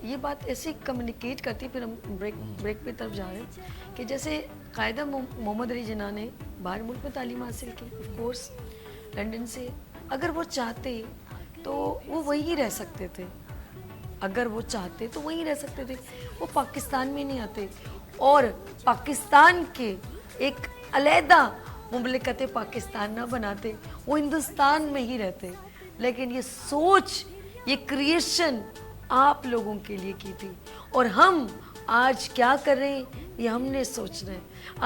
یہ بات ایسے کمیونیکیٹ کرتی, پھر ہم بریک پہ طرف جا رہے ہیں کہ جیسے قائد محمد علی جناح نے باہر ملک میں تعلیم حاصل کی, آف کورس لنڈن سے. اگر وہ چاہتے تو وہ وہیں رہ سکتے تھے, اگر وہ چاہتے تو وہیں رہ سکتے تھے, وہ پاکستان میں نہیں آتے اور پاکستان کے ایک علیحدہ مملکت پاکستان نہ بناتے, وہ ہندوستان میں ہی رہتے. لیکن یہ سوچ, یہ کریشن آپ لوگوں کے لیے کی تھی, اور ہم آج کیا کر رہے ہیں یہ ہم نے سوچنا ہے.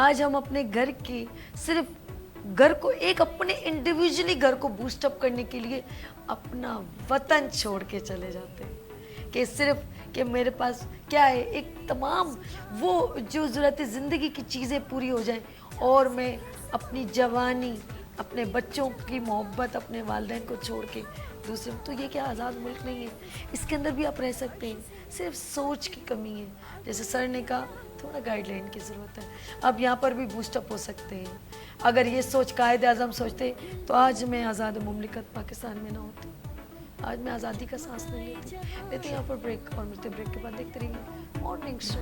آج ہم اپنے گھر کی صرف گھر کو ایک اپنے انڈیویجولی گھر کو بوسٹ اپ کرنے کے لیے اپنا وطن چھوڑ کے چلے جاتے ہیں کہ صرف کہ میرے پاس کیا ہے, ایک تمام وہ جو ضرورت زندگی کی چیزیں پوری ہو جائیں اور میں اپنی جوانی, اپنے بچوں کی محبت, اپنے والدین کو چھوڑ کے دوسرے. تو یہ کیا آزاد ملک نہیں ہے؟ اس کے اندر بھی آپ رہ سکتے ہیں, صرف سوچ کی کمی ہے. جیسے سر نے کہا تھوڑا گائیڈ لائن کی ضرورت ہے. اب یہاں پر بھی بوسٹ اپ ہو سکتے ہیں. اگر یہ سوچ قائد اعظم سوچتے تو آج میں آزاد مملکت پاکستان میں نہ ہوتی, آج میں آزادی کا سانس نہیں لیتی. لیتے یہاں پر بریک, اور مجھے بریک کے بعد دیکھتے رہیے مارننگ شو.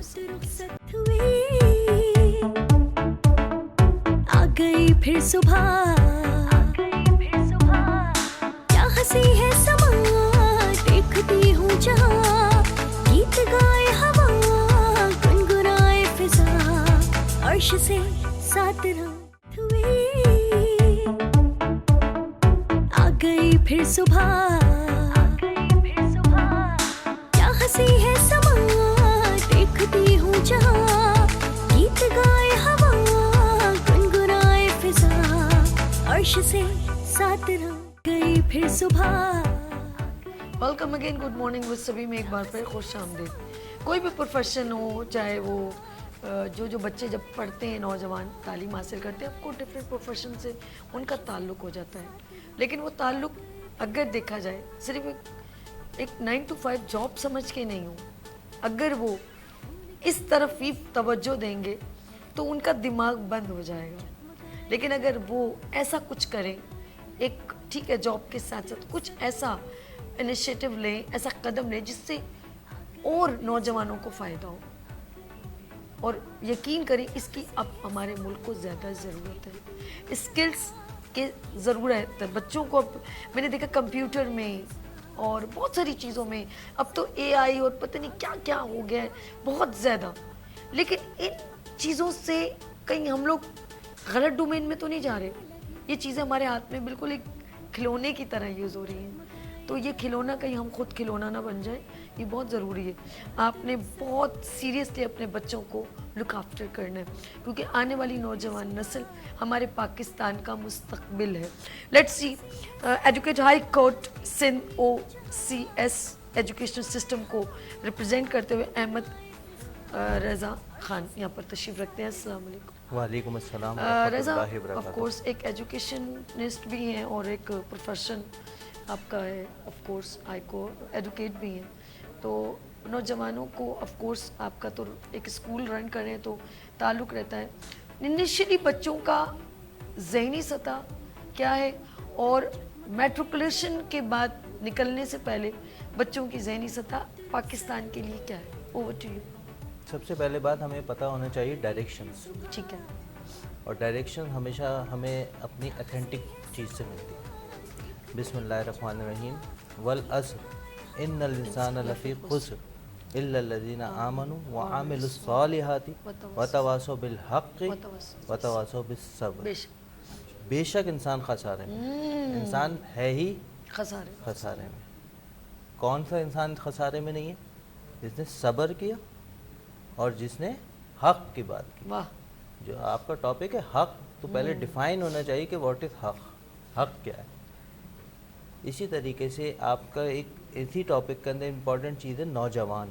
آ گئی پھر صبح, کیا ہنسی ہے سما, دیکھتی ہوں جہاں, گیت گائے ہوا, گنگنائے فضا, عرش سے ساتھ رات ہوئی. آ گئی پھر صبح, کیا ہنسی ہے سما, دیکھتی ہوں جہاں, گیت گائے ہوا, گنگنائے فضا, عرش سے ساتھ رات گئی پھر صبح. Welcome again, good morning with سبھی میں ایک بار پھر خوش آمدید. کوئی بھی پروفیشن ہو, چاہے وہ جو بچے جب پڑھتے ہیں, نوجوان تعلیم حاصل کرتے ہیں, آپ کو ڈفرینٹ پروفیشن سے ان کا تعلق ہو جاتا ہے. لیکن وہ تعلق اگر دیکھا جائے صرف ایک 9 to 5 جاب سمجھ کے نہیں ہو, اگر وہ اس طرف ہی توجہ دیں گے تو ان کا دماغ بند ہو جائے گا. لیکن اگر وہ ایسا کچھ کریں, ایک ٹھیک ہے جاب کے ساتھ ساتھ کچھ ایسا انیشیٹو لیں, ایسا قدم لیں جس سے اور نوجوانوں کو فائدہ ہو, اور یقین کریں اس کی اب ہمارے ملک کو زیادہ ضرورت ہے. اسکلس کی ضرورت ہے بچوں کو. اب میں نے دیکھا کمپیوٹر میں اور بہت ساری چیزوں میں, اب تو اے آئی اور پتہ نہیں کیا کیا ہو گیا ہے بہت زیادہ. لیکن ان چیزوں سے کہیں ہم لوگ غلط ڈومین میں تو نہیں جا رہے. یہ چیزیں ہمارے ہاتھ میں بالکل ایک کھلونے کی طرح یوز ہو رہی ہیں, تو یہ کھلونا کہیں ہم خود کھلونا نہ بن جائے, یہ بہت ضروری ہے. آپ نے بہت سیریسلی اپنے بچوں کو لک آفٹر کرنا ہے, کیونکہ آنے والی نوجوان نسل ہمارے پاکستان کا مستقبل ہے. Let's see, educate high court Sindh OCS educational system کو ریپرزینٹ کرتے ہوئے احمد رضا خان یہاں پر تشریف رکھتے ہیں. السلام علیکم. وعلیکم السلام رضا آف کورس ایک ایجوکیشنسٹ بھی ہیں اور ایک پروفیشن آپ کا ہے, آف کورس آئی کو ایڈوکیٹ بھی ہیں. تو نوجوانوں کو آف کورس آپ کا تو ایک اسکول رن کر رہے ہیں تو تعلق رہتا ہے. انیشلی بچوں کا ذہنی سطح کیا ہے, اور میٹریکولیشن کے بعد نکلنے سے پہلے بچوں کی ذہنی سطح پاکستان کے لیے کیا ہے؟ Over to you. سب سے پہلے بات ہمیں پتہ ہونا چاہیے ڈائریکشنز. ٹھیک ہے. اور ڈائریکشن ہمیشہ ہمیں اپنی اتھینٹک چیز سے ملتی ہے. بسم اللہ الرحمن الرحیم. والعصر ان الانسان لفی خسر الا الذین آمنوا وعملوا الصالحات وتواصوا بالحق وتواصوا بالصبر. بے شک انسان خسارے میں, انسان ہے ہی خسارے میں. کون سا انسان خسارے میں نہیں ہے؟ جس نے صبر کیا اور جس نے حق کی بات کی. جو آپ کا ٹاپک ہے حق, تو پہلے ڈیفائن ہونا چاہیے کہ واٹ از حق, حق کیا ہے. اسی طریقے سے آپ کا ایک اسی ٹاپک کے اندر امپورٹنٹ چیز ہے نوجوان.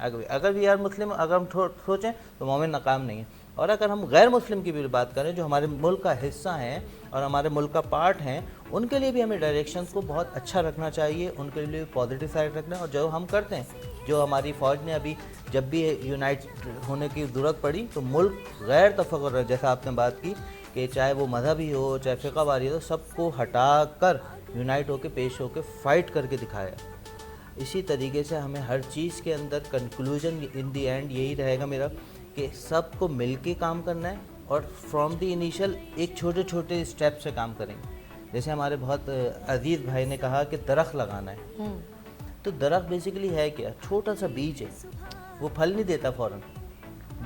اگر وی آر مسلم اگر ہم سوچیں تو مومن ناکام نہیں ہے. اور اگر ہم غیر مسلم کی بھی بات کریں جو ہمارے ملک کا حصہ ہیں اور ہمارے ملک کا پارٹ ہیں, ان کے لیے بھی ہمیں ڈائریکشنز کو بہت اچھا رکھنا چاہیے, ان کے لیے پازیٹیو سائڈ رکھنا ہے. اور جو ہم کرتے ہیں, جو ہماری فوج نے ابھی جب بھی یونائٹ ہونے کی ضرورت پڑی تو ملک غیر تفرقہ, جیسا آپ نے بات کی کہ چاہے وہ مذہبی ہو چاہے فقہ واری ہو, سب کو ہٹا کر یونائٹ ہو کے پیش ہو کے فائٹ کر کے دکھایا. اسی طریقے سے ہمیں ہر چیز کے اندر کنکلوژن ان دی اینڈ یہی رہے گا میرا کہ سب کو مل کے کام کرنا ہے اور فرام دی انیشل ایک چھوٹے چھوٹے اسٹیپ سے کام کریں گے. جیسے ہمارے بہت عزیز بھائی نے کہا کہ درخت لگانا ہے, تو درخت بیسیکلی ہے کیا, چھوٹا سا بیج ہے, وہ پھل نہیں دیتا فوراً,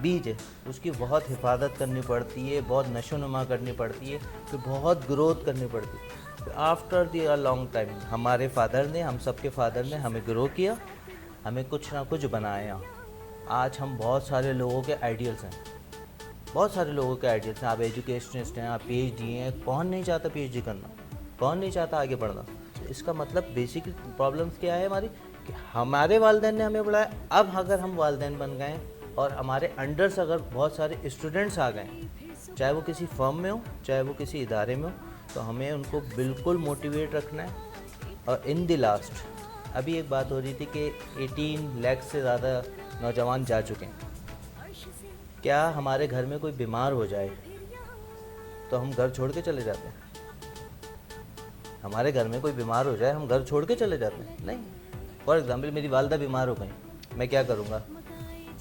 بیج ہے, اس کی بہت حفاظت کرنی پڑتی ہے, بہت نشو نما کرنی پڑتی ہے, پھر بہت گروتھ کرنی پڑتی ہے. آفٹر دی لانگ ٹائم ہمارے فادر نے, ہم سب کے فادر نے ہمیں گرو کیا, ہمیں کچھ نہ کچھ بنایا. آج ہم بہت سارے لوگوں کے آئیڈیلس ہیں, بہت سارے لوگوں کے آئیڈیلس ہیں. آپ ایجوکیشنسٹ ہیں, آپ پی ایچ ڈی ہیں, کون نہیں چاہتا پی ایچ ڈی کرنا, کون نہیں چاہتا آگے بڑھنا. اس کا مطلب بیسک پرابلمس کیا ہے ہماری, کہ ہمارے والدین نے ہمیں پڑھایا. اب اگر ہم والدین بن گئے اور ہمارے انڈر سے اگر بہت سارے اسٹوڈنٹس آ گئے, چاہے وہ کسی فرم میں ہو چاہے وہ کسی ادارے میں ہو, تو ہمیں ان کو بالکل موٹیویٹ رکھنا ہے. اور ان دی لاسٹ ابھی ایک بات ہو رہی تھی کہ 18 لاکھ سے زیادہ نوجوان جا چکے ہیں. کیا ہمارے گھر میں کوئی بیمار ہو جائے تو ہم گھر چھوڑ کے چلے جاتے ہیں؟ ہمارے گھر میں کوئی بیمار ہو جائے ہم گھر چھوڑ کے چلے جاتے ہیں؟ نہیں. فار ایگزامپل میری والدہ بیمار ہو گئیں, میں کیا کروں گا,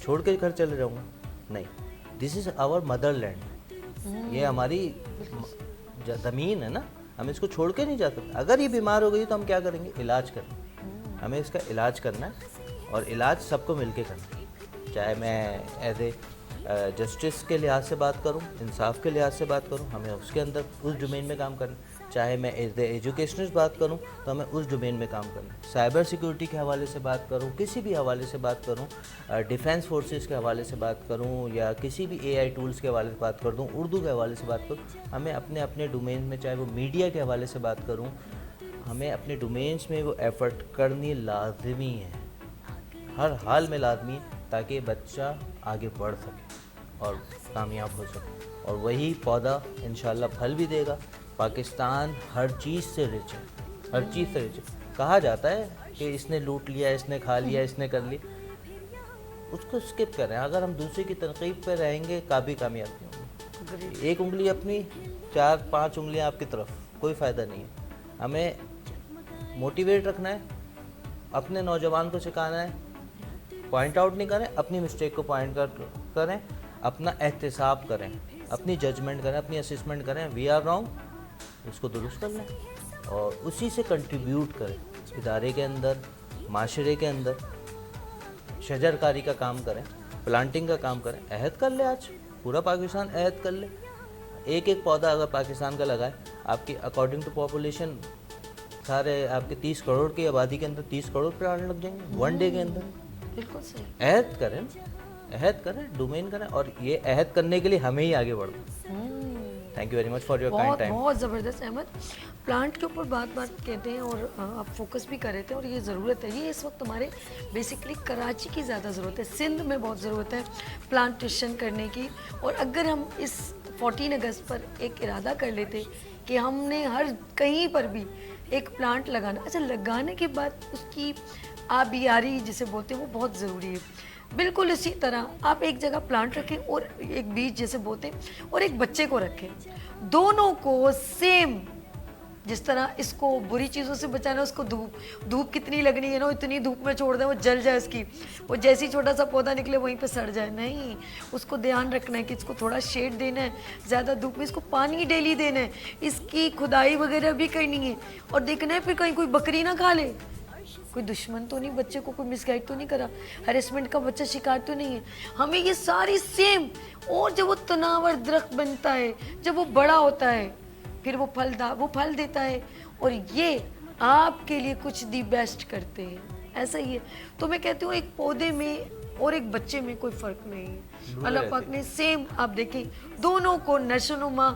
چھوڑ کے گھر چلے جاؤں گا؟ نہیں. دس از آور مدر لینڈ, یہ ہماری زمین ہے نا, ہم اس کو چھوڑ کے نہیں جا سکتے. اگر یہ بیمار ہو گئی تو ہم کیا کریں گے, علاج کریں. ہمیں اس کا علاج کرنا ہے اور علاج سب کو مل کے کرنا ہے. چاہے میں ایز اے جسٹس کے لحاظ سے بات کروں, انصاف کے لحاظ سے بات کروں, ہمیں اس کے اندر اس ڈومین میں کام کرنا ہے. چاہے میں ایز اے ایجوکیشنسٹ بات کروں تو ہمیں اس ڈومین میں کام کرنا ہے. سائبر سیکیورٹی کے حوالے سے بات کروں, کسی بھی حوالے سے بات کروں, ڈیفینس فورسز کے حوالے سے بات کروں یا کسی بھی اے آئی ٹولز کے حوالے سے بات کر دوں, اردو کے حوالے سے بات کروں, ہمیں اپنے اپنے ڈومین میں, چاہے وہ میڈیا کے حوالے سے بات کروں, ہمیں اپنے ڈومینس میں وہ ایفرٹ کرنی لازمی ہے, ہر حال میں لازمی ہے, تاکہ بچہ آگے بڑھ سکے اور کامیاب ہو سکے. اور وہی پودا انشاءاللہ پھل بھی دے گا. پاکستان ہر چیز سے رچ ہے, ہر چیز سے رچ ہے. کہا جاتا ہے کہ اس نے لوٹ لیا, اس نے کھا لیا, اس نے کر لیا, اس کو اسکپ کریں. اگر ہم دوسرے کی تنقید پہ رہیں گے کبھی کامیاب نہیں ہوں گے. ایک انگلی اپنی, 4-5 انگلیاں آپ کی طرف, کوئی فائدہ نہیں ہے. ہمیں موٹیویٹ رکھنا ہے, اپنے نوجوان کو سکھانا ہے, پوائنٹ آؤٹ نہیں کریں, اپنی مسٹیک کو پوائنٹ کریں, اپنا احتساب کریں, اپنی ججمنٹ کریں, اپنی اسسمنٹ کریں. وی آر رانگ, اس کو درست کر لیں اور اسی سے کنٹریبیوٹ کریں. ادارے کے اندر, معاشرے کے اندر شجر کاری کا کام کریں, پلانٹنگ کا کام کریں. عہد کر لیں, آج پورا پاکستان عہد کر لے, ایک ایک پودا اگر پاکستان کا لگائے, آپ کی اکارڈنگ ٹو پاپولیشن سارے آپ کے 30 کروڑ کی آبادی کے اندر 30 کروڑ پلانٹ لگ جائیں گے 1 ڈے کے اندر. بالکل صحیح. عہد کریں, عہد کریں, ڈومین کریں, اور یہ عہد کرنے کے لیے ہمیں ہی آگے بڑھنا. Thank you very much for your kind بہت ٹائم. بہت زبردست احمد. پلانٹ کے اوپر بات کہتے ہیں اور آپ فوکس بھی کر رہے تھے, اور یہ ضرورت ہے, یہ اس وقت ہمارے بیسکلی کراچی کی زیادہ ضرورت ہے, سندھ میں بہت ضرورت ہے پلانٹیشن کرنے کی. اور اگر ہم اس 14 اگست پر ایک ارادہ کر لیتے کہ ہم نے ہر کہیں پر بھی ایک پلانٹ لگانا, اچھا لگانے کے بعد اس کی آبیاری جسے بولتے ہیں وہ بہت ضروری ہے. بالکل اسی طرح آپ ایک جگہ پلانٹ رکھیں اور ایک بیج جیسے بولتے ہیں, اور ایک بچے کو رکھیں, دونوں کو سیم, جس طرح اس کو بری چیزوں سے بچانا, اس کو دھوپ کتنی لگنی ہے نا, اتنی دھوپ میں چھوڑ دیں وہ جل جائے, اس کی وہ جیسی چھوٹا سا پودا نکلے وہیں پہ سڑ جائے. نہیں, اس کو دھیان رکھنا ہے کہ اس کو تھوڑا شیڈ دینا ہے, زیادہ دھوپ میں اس کو پانی ڈیلی دینا ہے, اس کی کھدائی وغیرہ بھی کرنی ہے, اور دیکھنا ہے پھر کہیں کوئی بکری نہ کھا لے, کوئی دشمن تو نہیں, بچے کو کوئی مس گائڈ تو نہیں کرا, ہریسمنٹ کا بچہ شکار تو نہیں ہے. ہمیں یہ ساری سیم. اور جب وہ تناور درخت بنتا ہے, جب وہ بڑا ہوتا ہے, پھر وہ پھل دیتا ہے, اور یہ آپ کے لیے کچھ دی بیسٹ کرتے ہیں. ایسا ہی ہے. تو میں کہتی ہوں ایک پودے میں اور ایک بچے میں کوئی فرق نہیں ہے. اللہ پاک نے سیم, آپ دیکھیں دونوں کو نشو نما,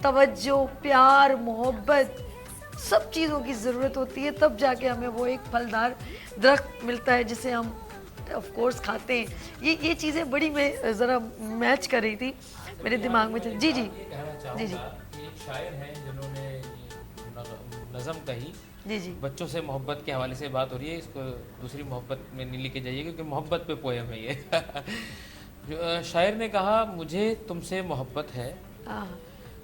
توجہ, پیار, محبت, سب چیزوں کی ضرورت ہوتی ہے, تب جا کے ہمیں وہ ایک پھلدار درخت ملتا ہے جسے ہم آف کورس کھاتے ہیں. یہ چیزیں بڑی میں ذرا میچ کر رہی تھی میرے دماغ میں. جی جی جی جی ایک شاعر ہیں جنہوں نے نظم کہی, جی جی بچوں سے محبت کے حوالے سے بات ہو رہی ہے, اس کو دوسری محبت میں نہیں لے کے جائیے کیونکہ محبت پہ پویم ہے یہ. شاعر نے کہا مجھے تم سے محبت ہے,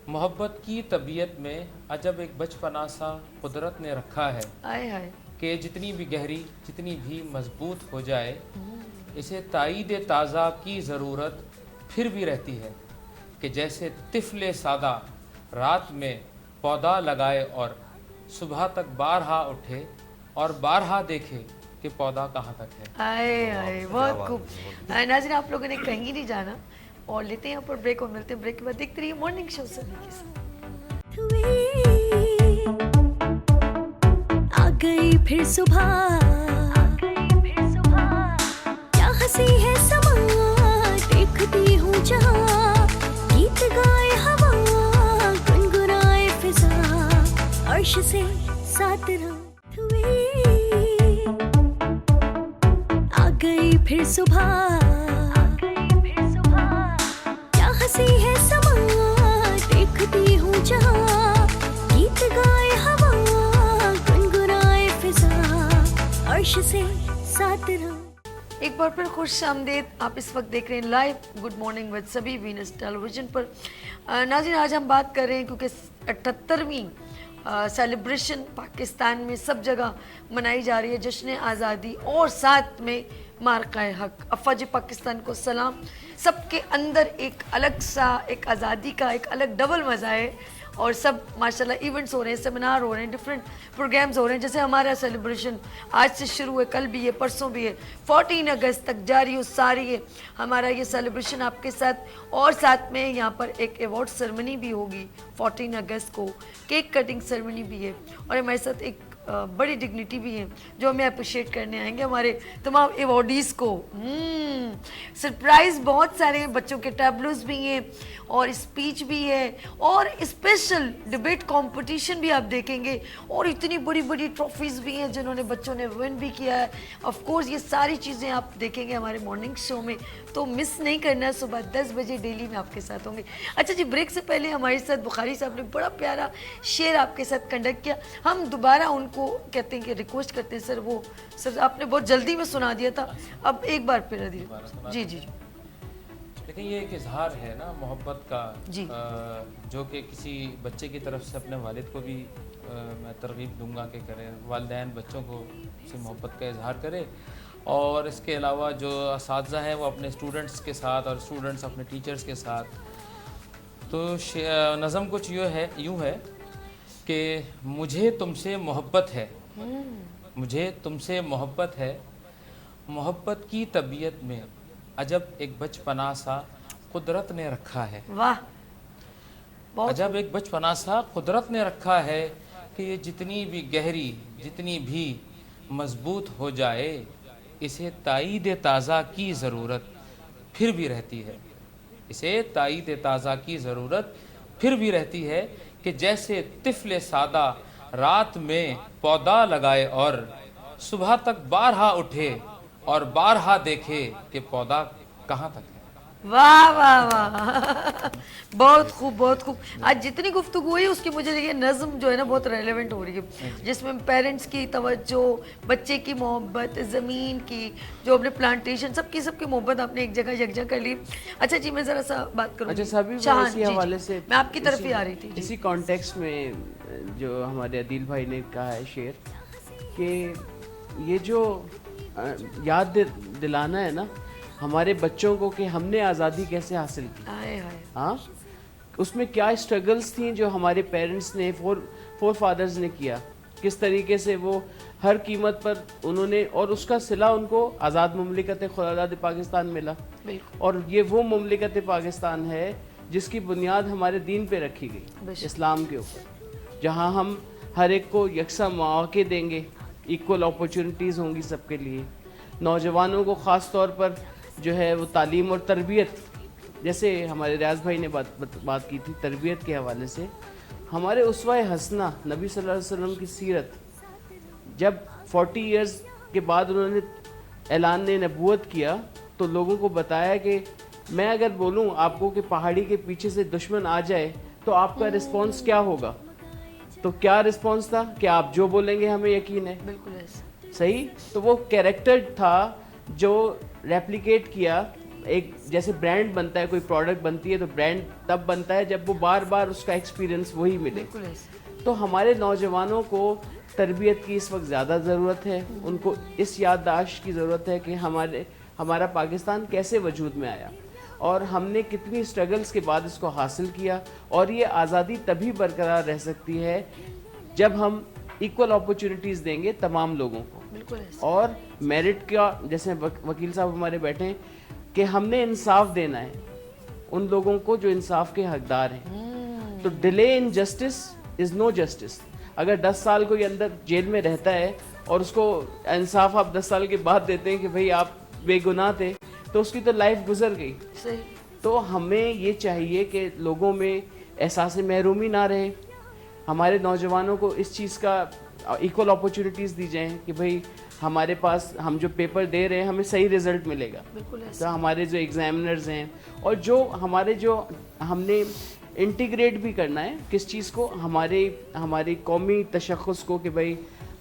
محبت کی طبیعت میں عجب ایک بچپنا سا قدرت نے رکھا ہے, آئے ہائے کہ جتنی بھی گہری جتنی بھی مضبوط ہو جائے اسے تائید تازہ کی ضرورت پھر بھی رہتی ہے, کہ جیسے طفل سادہ رات میں پودا لگائے اور صبح تک بارہا اٹھے اور بارہا دیکھے کہ پودا کہاں تک ہے. آئے آئے بہت خوب. ناظرین آپ لوگوں نے کہیں نہیں جانا اور لیتے ہیں یہاں پر بریک اور ملتے ہیں بریک کے بعد. دیکھتے رہیے مارننگ شو سبھی کے ساتھ. آ گئی پھر صبح, کیا ہنسی ہے سما, دیکھتی ہوں جہاں, گیت گائے ہوا, گنگنائے فضا, عرش سے ساتھ رات ہوئی. آ گئی پھر صبح, کیا ہنسی ہے سما, دیکھتی ہوں جہاں, گیت گائے ہوا, گنگنائے فضا, عرش سے ساتھ رات. ایک بار پھر خوش آمدید. آپ اس وقت دیکھ رہے ہیں لائیو گڈ مارننگ ود سبھی وینس ٹیلی ویژن پر. ناظرین آج ہم بات کر رہے ہیں کیونکہ 78ویں سیلیبریشن پاکستان میں سب جگہ منائی جا رہی ہے, جشن آزادی, اور ساتھ میں مارکہ حق. افواج پاکستان کو سلام. سب کے اندر ایک الگ سا ایک آزادی کا ایک الگ ڈبل مزہ ہے, اور سب ماشاءاللہ ایونٹس ہو رہے ہیں, سیمینار ہو رہے ہیں, ڈفرینٹ پروگرامز ہو رہے ہیں. جیسے ہمارا سیلیبریشن آج سے شروع ہے, کل بھی ہے, پرسوں بھی ہے, 14 اگست تک جاری و ساری ہے ہمارا یہ سیلیبریشن آپ کے ساتھ. اور ساتھ میں یہاں پر ایک ایوارڈ سرمنی بھی ہوگی 14 اگست کو, کیک کٹنگ سرمنی بھی ہے, اور ہمارے ساتھ ایک بڑی ڈگنیٹی بھی ہے جو ہمیں اپریشیٹ کرنے آئیں گے ہمارے تمام ایوارڈیز کو. سرپرائز بہت سارے ہیں, بچوں کے ٹیبلوز بھی ہیں اور اسپیچ بھی ہے, اور اسپیشل ڈبیٹ کمپٹیشن بھی آپ دیکھیں گے, اور اتنی بڑی بڑی ٹرافیز بھی ہیں جنہوں نے بچوں نے ون بھی کیا ہے. آف کورس یہ ساری چیزیں آپ دیکھیں گے ہمارے مارننگ شو میں, تو مس نہیں کرنا ہے. صبح 10 بجے ڈیلی میں آپ کے ساتھ ہوں گے. اچھا جی, بریک سے پہلے ہمارے ساتھ بخاری صاحب نے بڑا پیارا شعر آپ کے ساتھ کنڈکٹ کیا. ہم دوبارہ ان کو کہتے ہیں کہ ریکویسٹ کرتے ہیں, سر وہ سر آپ نے بہت جلدی میں سنا دیا تھا, اب ایک بار پھر جی جی. لیکن یہ ایک اظہار ہے نا محبت کا, جی. جو کہ کسی بچے کی طرف سے اپنے والد کو بھی میں ترغیب دوں گا کہ کرے, والدین بچوں کو سے محبت کا اظہار کرے. اور اس کے علاوہ جو اساتذہ ہیں وہ اپنے اسٹوڈنٹس کے ساتھ اور اسٹوڈنٹس اپنے ٹیچرز کے ساتھ. تو نظم کچھ یوں ہے کہ مجھے تم سے محبت ہے, مجھے تم سے محبت ہے, محبت کی طبیعت میں عجب ایک بچپنا سا قدرت نے رکھا ہے. واہ, عجب ایک بچپنا سا قدرت نے رکھا ہے, کہ یہ جتنی بھی گہری جتنی بھی مضبوط ہو جائے اسے تائید تازہ کی ضرورت پھر بھی رہتی ہے. اسے تائید تازہ کی ضرورت پھر بھی رہتی ہے, کہ جیسے طفل سادہ رات میں پودا لگائے اور صبح تک بارہا اٹھے اور بارہا دیکھے کہ پودا کہاں تک ہے. واہ واہ واہ, بہت خوب بہت خوب. آج جتنی گفتگو ہوئی اس کی مجھے یہ نظم جو ہے نا بہت ریلیونٹ ہو رہی ہے, جس میں پیرنٹس کی توجہ, بچے کی محبت, زمین کی جو اپنے پلانٹیشن, سب کی محبت آپ نے ایک جگہ یکجا کر لی. اچھا جی, میں ذرا سا بات کروں. اچھا صاحب, اسی حوالے سے میں آپ کی طرف ہی آ رہی تھی. اسی کانٹیکسٹ میں جو ہمارے عدیل بھائی نے کہا ہے شعر, کہ یہ جو یاد دلانا ہے نا ہمارے بچوں کو کہ ہم نے آزادی کیسے حاصل کی, ہاں اس میں کیا اسٹرگلز تھیں جو ہمارے پیرنٹس نے, فور فادرز نے کیا, کس طریقے سے وہ ہر قیمت پر انہوں نے, اور اس کا صلہ ان کو آزاد مملکت خداداد پاکستان ملا. اور یہ وہ مملکت پاکستان ہے جس کی بنیاد ہمارے دین پہ رکھی گئی, اسلام کے اوپر, جہاں ہم ہر ایک کو یکساں مواقع دیں گے, ایکول اپرچونٹیز ہوں گی سب کے لیے. نوجوانوں کو خاص طور پر جو ہے وہ تعلیم اور تربیت, جیسے ہمارے ریاض بھائی نے بات کی تھی تربیت کے حوالے سے, ہمارے اسوہ حسنہ نبی صلی اللہ علیہ وسلم کی سیرت, جب 40 ایئرز کے بعد انہوں نے اعلان نبوت کیا تو لوگوں کو بتایا کہ میں اگر بولوں آپ کو کہ پہاڑی کے پیچھے سے دشمن آ جائے تو آپ کا رسپانس کیا ہوگا, تو کیا رسپانس تھا کہ آپ جو بولیں گے ہمیں یقین ہے. بالکل ایسا صحیح. تو وہ کیریکٹر تھا جو ریپلیکیٹ کیا. ایک جیسے برانڈ بنتا ہے, کوئی پروڈکٹ بنتی ہے تو برانڈ تب بنتا ہے جب وہ بار بار اس کا ایکسپیرینس وہی ملے. بالکل ایسا. تو ہمارے نوجوانوں کو تربیت کی اس وقت زیادہ ضرورت ہے. ان کو اس یادداشت کی ضرورت ہے کہ ہمارا پاکستان کیسے وجود میں آیا اور ہم نے کتنی اسٹرگلز کے بعد اس کو حاصل کیا, اور یہ آزادی تبھی برقرار رہ سکتی ہے جب ہم ایکول اپرچونٹیز دیں گے تمام لوگوں کو. بالکل ایسا. اور میرٹ کا, جیسے وکیل صاحب ہمارے بیٹھے ہیں, کہ ہم نے انصاف دینا ہے ان لوگوں کو جو انصاف کے حقدار ہیں. تو delay in justice is no justice. اگر 10 سال کوئی اندر جیل میں رہتا ہے اور اس کو انصاف آپ 10 سال کے بعد دیتے ہیں کہ بھئی آپ بے گناہ تھے, تو اس کی تو لائف گزر گئی. صحیح. تو ہمیں یہ چاہیے کہ لوگوں میں احساس محرومی نہ رہے. ہمارے نوجوانوں کو اس چیز کا ایکول اپرچونٹیز دی جائیں کہ بھئی ہمارے پاس ہم جو پیپر دے رہے ہیں ہمیں صحیح رزلٹ ملے گا. بالکل ایسا. تو ہمارے جو ایگزامنرز ہیں اور جو ہم نے انٹیگریٹ بھی کرنا ہے کس چیز کو, ہماری قومی تشخص کو, کہ بھئی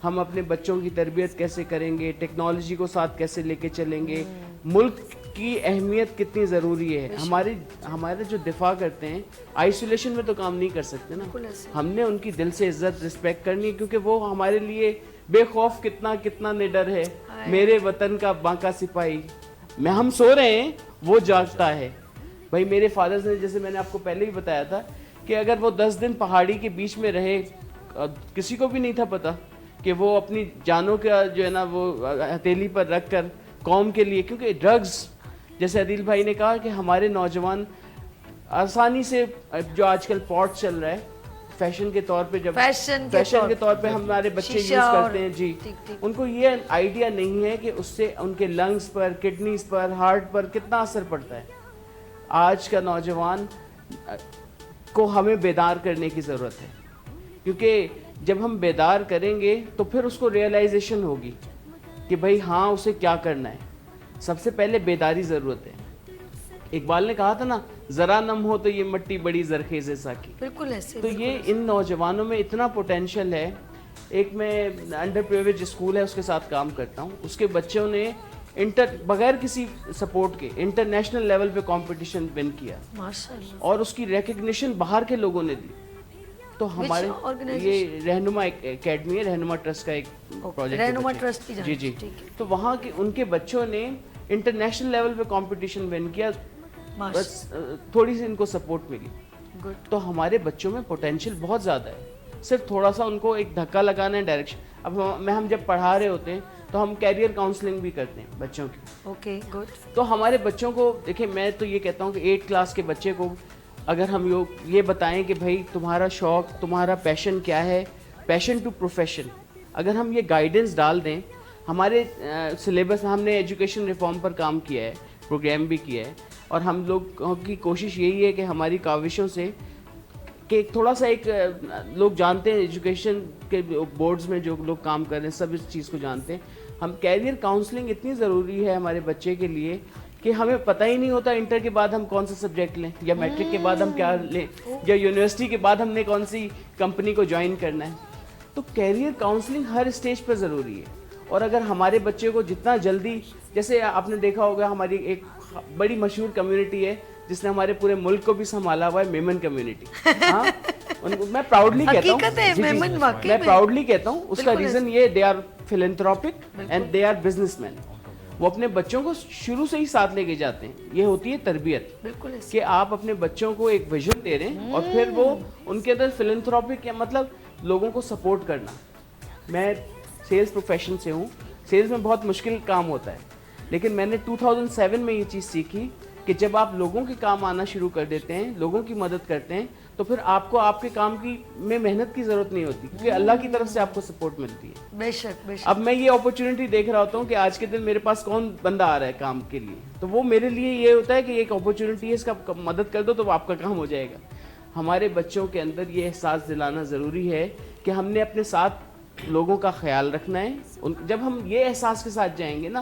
ہم اپنے بچوں کی تربیت کیسے کریں گے, ٹیکنالوجی کو ساتھ کیسے لے کے چلیں گے, ملک کی اہمیت کتنی ضروری ہے. ہمارے جو دفاع کرتے ہیں آئسولیشن میں تو کام نہیں کر سکتے نا. ہم نے ان کی دل سے عزت رسپیکٹ کرنی ہے, کیونکہ وہ ہمارے لیے بے خوف کتنا نڈر ہے. میرے وطن کا باقا سپاہی, میں ہم سو رہے ہیں وہ جاگتا ہے. بھائی میرے فادر نے, جیسے میں نے آپ کو پہلے ہی بتایا تھا, کہ اگر وہ 10 دن پہاڑی کے بیچ میں رہے, کسی کو بھی نہیں تھا پتا کہ وہ اپنی جانوں کا جو ہے نا وہ ہتھیلی پر رکھ کر قوم کے لیے, کیونکہ ڈرگز, جیسے عدیل بھائی نے کہا کہ ہمارے نوجوان آسانی سے, جو آج کل پاٹ چل رہا ہے فیشن کے طور پہ, جب فیشن کے طور پہ ہمارے بچے یوز کرتے ہیں, جی ان کو یہ آئیڈیا نہیں ہے کہ اس سے ان کے لنگز پر, کڈنیز پر, ہارٹ پر کتنا اثر پڑتا ہے. آج کا نوجوان کو ہمیں بیدار کرنے کی ضرورت ہے, کیونکہ جب ہم بیدار کریں گے تو پھر اس کو ریئلائزیشن ہوگی کہ بھئی ہاں اسے کیا کرنا ہے. سب سے پہلے بیداری ضرورت ہے. اقبال نے کہا تھا نا, ذرا نم ہو تو یہ مٹی بڑی زرخیز ساکی. بالکل ایسے. تو یہ ان نوجوانوں میں اتنا پوٹینشیل ہے. ایک میں انڈر پریویلیج اسکول ہے اس کے ساتھ کام کرتا ہوں, اس کے بچوں نے بغیر کسی سپورٹ کے انٹرنیشنل لیول پہ کمپٹیشن ون کیا, ماشاءاللہ, اور اس کی ریکگنیشن باہر کے لوگوں نے دی. تو ہمارے یہ رہنما اکیڈمی ہے, رہنما ٹرسٹ کا ایک پروجیکٹ, رہنما ٹرسٹ. جی جی. تو وہاں کے ان کے بچوں نے انٹرنیشنل لیول پہ کمپٹیشن ون کیا, بس تھوڑی سی ان کو سپورٹ ملی. تو ہمارے بچوں میں پوٹینشیل بہت زیادہ ہے, صرف تھوڑا سا ان کو ایک دھکا لگانا ہے ڈائریکشن. اب ہم جب پڑھا رہے ہوتے ہیں تو ہم کیریئر کاؤنسلنگ بھی کرتے ہیں بچوں کی. Okay, good. تو ہمارے بچوں کو دیکھیں, میں تو یہ کہتا ہوں کہ 8 کلاس کے بچے کو اگر ہم یہ بتائیں کہ بھائی تمہارا شوق, تمہارا پیشن کیا ہے, پیشن ٹو پروفیشن, اگر ہم یہ گائیڈنس ڈال دیں. ہمارے سلیبس, ہم نے ایجوکیشن ریفارم پر کام کیا ہے, پروگرام بھی کیا ہے, اور ہم لوگ کی کوشش یہی ہے کہ ہماری کاوشوں سے کہ تھوڑا سا ایک لوگ جانتے ہیں ایجوکیشن کے بورڈز میں جو لوگ کام کر رہے ہیں سب اس چیز کو جانتے ہیں. ہم کیریئر کاؤنسلنگ اتنی ضروری ہے ہمارے بچے کے لیے کہ ہمیں پتہ ہی نہیں ہوتا انٹر کے بعد ہم کون سا سبجیکٹ لیں, یا میٹرک کے بعد ہم کیا لیں, یا یونیورسٹی کے بعد ہم نے کون سی کمپنی کو جوائن کرنا ہے. تو کیریئر کاؤنسلنگ ہر اسٹیج پر ضروری ہے. اور اگر ہمارے بچے کو جتنا جلدی, جیسے آپ نے دیکھا ہوگا ہماری ایک بڑی مشہور کمیونٹی ہے جس نے ہمارے پورے ملک کو بھی سنبھالا ہوا ہے, میمن کمیونٹی. ہاں, میں پراؤڈلی کہتا ہوں, میں پراؤڈلی کہتا ہوں, اس کا ریزن یہ, they are philanthropic and they are businessman. وہ اپنے بچوں کو شروع سے ہی ساتھ لے کے جاتے ہیں. یہ ہوتی ہے تربیت, کہ آپ اپنے بچوں کو ایک ویژن دے رہے ہیں اور پھر وہ ان کے اندر فلینتھروپک, یا مطلب لوگوں کو سپورٹ کرنا. میں سیلز پروفیشن سے ہوں, سیلز میں بہت مشکل کام ہوتا ہے, لیکن میں نے 2007 میں یہ چیز سیکھی کہ جب آپ لوگوں کے کام آنا شروع کر دیتے ہیں, لوگوں کی مدد کرتے ہیں, تو پھر آپ کو آپ کے کام میں محنت کی ضرورت نہیں ہوتی, کیونکہ اللہ کی طرف سے آپ کو سپورٹ ملتی ہے. بے شک, بے شک. اب میں یہ اپرچونٹی دیکھ رہا ہوتا ہوں کہ آج کے دن میرے پاس کون بندہ آ رہا ہے کام کے لیے, تو وہ میرے لیے یہ ہوتا ہے کہ ایک اپرچونٹی ہے, اس کا مدد کر دو تو آپ کا کام ہو جائے گا. ہمارے بچوں کے اندر یہ احساس دلانا ضروری ہے کہ ہم نے اپنے ساتھ لوگوں کا خیال رکھنا ہے. جب ہم یہ احساس کے ساتھ جائیں گے نا,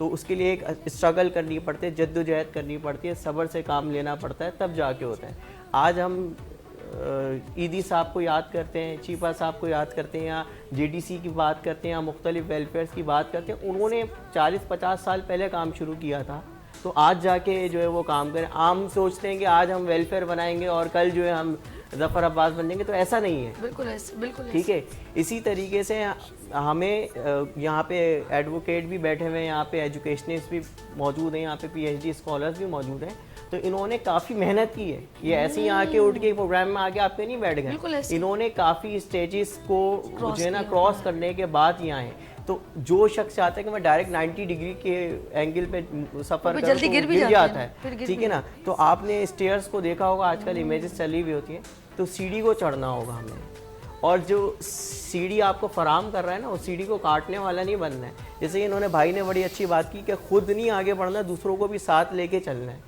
تو اس کے لیے ایک اسٹرگل کرنی پڑتی ہے, جد و جہد کرنی پڑتی ہے, صبر سے کام لینا پڑتا ہے, تب جا کے ہوتا ہے. آج ہم ایدی صاحب کو یاد کرتے ہیں, چیپا صاحب کو یاد کرتے ہیں, یا جے ڈی سی کی بات کرتے ہیں, یا مختلف ویلفیئرس کی بات کرتے ہیں. انہوں نے 40-50 سال پہلے کام شروع کیا تھا, تو آج جا کے جو ہے وہ کام کریں. عام سوچتے ہیں کہ آج ہم ویلفیئر بنائیں گے اور کل جو ہے ہم ظفر عباس بن جائیں گے, تو ایسا نہیں ہے. بالکل ایسے, بالکل ٹھیک ہے. اسی طریقے سے ہمیں یہاں پہ ایڈوکیٹ بھی بیٹھے ہوئے ہیں, یہاں پہ ایجوکیشنسٹ بھی موجود ہیں, یہاں پہ پی ایچ ڈی اسکالرس بھی موجود ہیں, تو انہوں نے کافی محنت کی ہے. یہ ایسے ہی آ کے اٹھ کے پروگرام میں آ کے آپ کے نہیں بیٹھ گئے, انہوں نے کافی اسٹیجز کو جو ہے نا کراس کرنے کے بعد یہاں ہیں. تو جو شخص چاہتا ہے کہ میں ڈائریکٹ 90 ڈگری کے اینگل پہ سفر کروں تو گر جاتا ہے, ٹھیک ہے نا. تو آپ نے اسٹیئرس کو دیکھا ہوگا, آج کل امیجز چلی ہوئی ہوتی ہیں, تو سیڑھی کو چڑھنا ہوگا ہمیں, اور جو سیڑھی آپ کو فراہم کر رہا ہے نا, اس سیڑھی کو کاٹنے والا نہیں بننا ہے. جیسے انہوں نے بھائی نے بڑی اچھی بات کی کہ خود نہیں آگے بڑھنا, دوسروں کو بھی ساتھ لے کے چلنا ہے,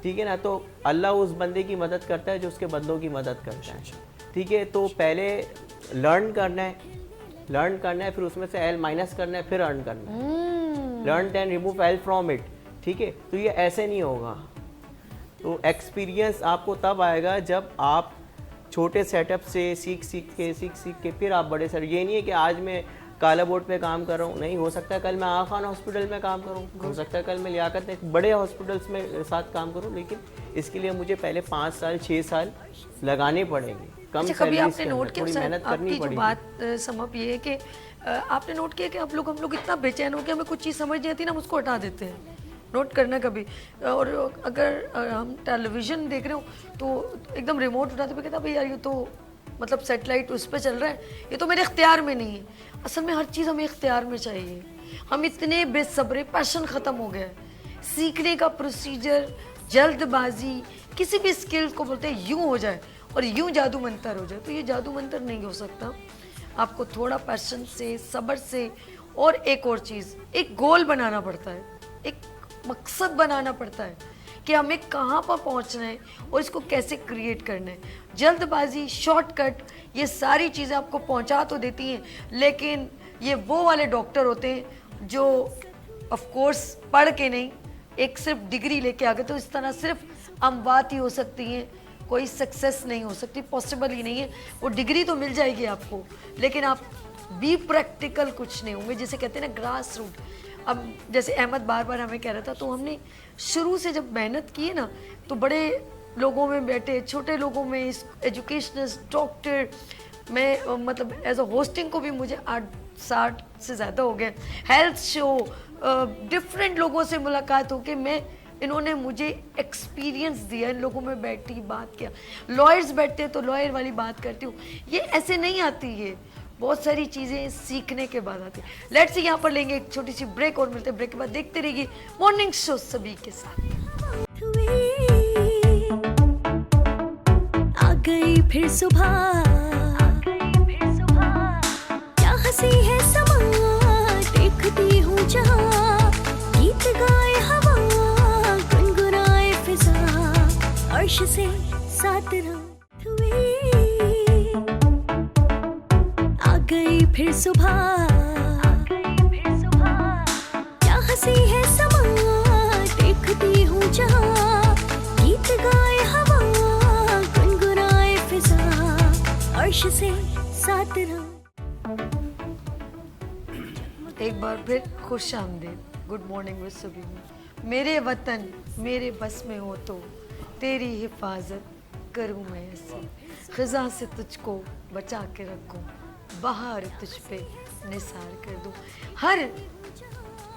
ٹھیک ہے نا. تو اللہ اس بندے کی مدد کرتا ہے جو اس کے بندوں کی مدد کرتا ہے, ٹھیک ہے. تو پہلے لرن کرنا ہے, پھر اس میں سے ایل مائنس کرنا ہے, پھر ارن کرنا ہے. Learn and remove L from it, ٹھیک ہے. تو یہ ایسے نہیں ہوگا. تو ایکسپیرینس آپ کو تب آئے گا جب آپ چھوٹے سیٹ اپ سے سیکھ کے پھر آپ بڑے سیٹ. یہ نہیں ہے کہ آج میں کالا بورڈ پہ کام کر رہا ہوں, نہیں, ہو سکتا ہے کل میں آغا خان ہاسپٹل میں کام کروں, ہو سکتا ہے کل میں لیاقت ایک بڑے ہاسپٹلس میں ساتھ کام کروں, لیکن اس کے لیے مجھے پہلے 5 سال 6 سال لگانے پڑیں گے. کم کبھی آپ نے نوٹ تھوڑی کیا, محنت آپ کرنی کی جو پڑے گی. بات سمجھ یہ ہے کہ آپ نے نوٹ کیا کہ ہم لوگ اتنا بے چین ہو کہ ہمیں کچھ چیز سمجھ نہیں آتی نا, ہم اس کو ہٹا دیتے ہیں. نوٹ کرنا کبھی, اور اگر ہم ٹیلی ویژن دیکھ رہے ہوں تو ایک دم ریموٹ اٹھاتے ہوئے کہتا بھائی یار یہ تو مطلب سیٹلائٹ اس پہ چل رہا ہے, یہ تو میرے اختیار میں نہیں ہے. اصل میں ہر چیز ہمیں اختیار میں چاہیے. ہم اتنے بے صبرے, پیشن ختم ہو گیا ہے. سیکھنے کا پروسیجر, جلد بازی, کسی بھی اسکل کو بولتے ہیں یوں ہو جائے اور یوں جادو منتر ہو جائے, تو یہ جادو منتر نہیں ہو سکتا. آپ کو تھوڑا پیشن سے, صبر سے, اور ایک اور چیز, ایک گول بنانا پڑتا ہے, ایک مقصد بنانا پڑتا ہے کہ ہمیں کہاں پر پہنچنا ہے اور اس کو کیسے کریٹ کرنا ہے. جلد بازی, شارٹ کٹ, یہ ساری چیزیں آپ کو پہنچا تو دیتی ہیں, لیکن یہ وہ والے ڈاکٹر ہوتے ہیں جو آف کورس پڑھ کے نہیں, ایک صرف ڈگری لے کے آ گئے. تو اس طرح صرف اموات ہی ہو سکتی ہیں, کوئی سکسیس نہیں ہو سکتی, پاسبل ہی نہیں ہے. وہ ڈگری تو مل جائے گی آپ کو, لیکن آپ بھی پریکٹیکل کچھ نہیں ہوں گے, جسے کہتے ہیں نا گراس روٹ. اب جیسے احمد بار بار ہمیں کہہ رہا تھا, تو ہم نے شروع سے جب محنت کی ہے نا, تو بڑے لوگوں میں بیٹھے, چھوٹے لوگوں میں, ایجوکیشنسٹ, ڈاکٹر, میں مطلب ایز اے ہوسٹنگ کو بھی مجھے 60 سے زیادہ ہو گئے, ہیلتھ شو, ڈفرینٹ لوگوں سے ملاقات ہو کے میں, انہوں نے مجھے ایکسپیرینس دیا, ان لوگوں میں بیٹھی بات کیا. لائرز بیٹھتے تو لائر والی بات کرتی ہوں, یہ ایسے نہیں آتی, یہ بہت ساری چیزیں سیکھنے کے بعد آتی. لیٹس یہاں پر لیں گے ایک چھوٹی سی بریک, اور ملتے ہیں بریک کے بعد. دیکھتے رہیے گی مارننگ شو سبھی کے ساتھ. آ گئی پھر صبح, کیا ہنسی ہے سما, دیکھتی ہوں جہاں, گیت گائے ہوا, گنگنائے فضا, عرش سے ساتھ رات ہوئی. آ گئی پھر صبح, کیا ہنسی ہے سما, دیکھتی ہوں جہاں, گیت گائے ہوا, گنگنائے فضا, عرش سے ساتھ رہا. ایک بار پھر خوش آمدید, گڈ مارننگ with سبھی. میرے وطن میرے بس میں ہو تو تیری حفاظت کروں میں ایسے, خزاں سے تجھ کو بچا کے رکھوں, بہار تجھ پہ نثار کر دوں. ہر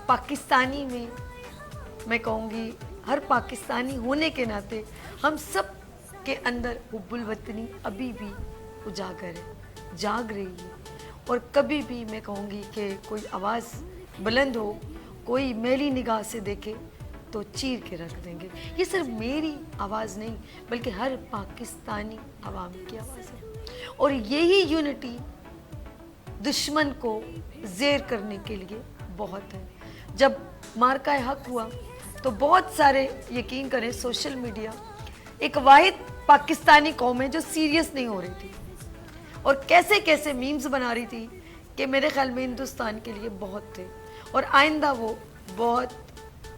پاکستانی میں کہوں گی, ہر پاکستانی ہونے کے ناطے ہم سب کے اندر حب الوطنی ابھی بھی اجاگر ہے, جاگ رہی ہے. اور کبھی بھی میں کہوں گی کہ کوئی آواز بلند ہو, کوئی میلی نگاہ سے دیکھے تو چیر کے رکھ دیں گے. یہ صرف میری آواز نہیں بلکہ ہر پاکستانی عوام کی آواز ہے. اور یہی یونٹی دشمن کو زیر کرنے کے لیے بہت ہے. جب مارکہ حق ہوا تو بہت سارے, یقین کریں, سوشل میڈیا ایک واحد پاکستانی قوم ہے جو سیریس نہیں ہو رہی تھی, اور کیسے کیسے میمز بنا رہی تھی کہ میرے خیال میں ہندوستان کے لیے بہت تھے, اور آئندہ وہ بہت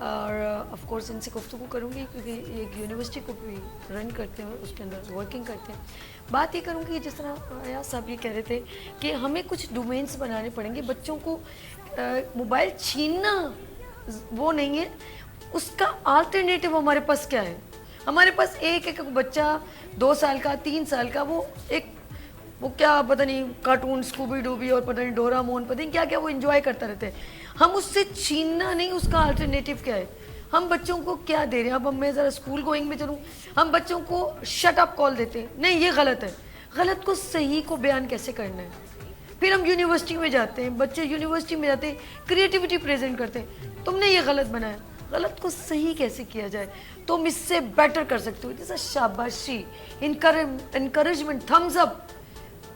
اور آف کورس ان سے گفتگو کروں گی کیونکہ ایک یونیورسٹی کو بھی رن کرتے ہیں، اس کے اندر ورکنگ کرتے ہیں. بات یہ کروں گی جس طرح ایاز صاحب یہ کہہ رہے تھے کہ ہمیں کچھ ڈومینس بنانے پڑیں گے. بچوں کو موبائل چھیننا وہ نہیں ہے، اس کا آلٹرنیٹیو ہمارے پاس کیا ہے. ہمارے پاس ایک بچہ 2 سال کا 3 سال کا وہ کیا پتہ نہیں کارٹون اسکوبی ڈوبی اور پتہ نہیں ڈورا مون پتہ نہیں کیا کیا وہ انجوائے کرتا رہتا ہے. ہم اس سے چھیننا نہیں، اس کا آلٹرنیٹیو کیا ہے. ہم بچوں کو کیا دے رہے ہیں. اب میں ذرا اسکول گوئنگ میں چلوں، ہم بچوں کو شٹ اپ کال دیتے ہیں، نہیں یہ غلط ہے. غلط کو صحیح کو بیان کیسے کرنا ہے. پھر ہم یونیورسٹی میں جاتے ہیں، بچے یونیورسٹی میں جاتے ہیں کریٹیوٹی پریزنٹ کرتے ہیں، تم نے یہ غلط بنایا. غلط کو صحیح کیسے کیا جائے، تم اس سے بیٹر کر سکتے ہو. جیسا شاباشی، انکریجمنٹ، تھمز اپ،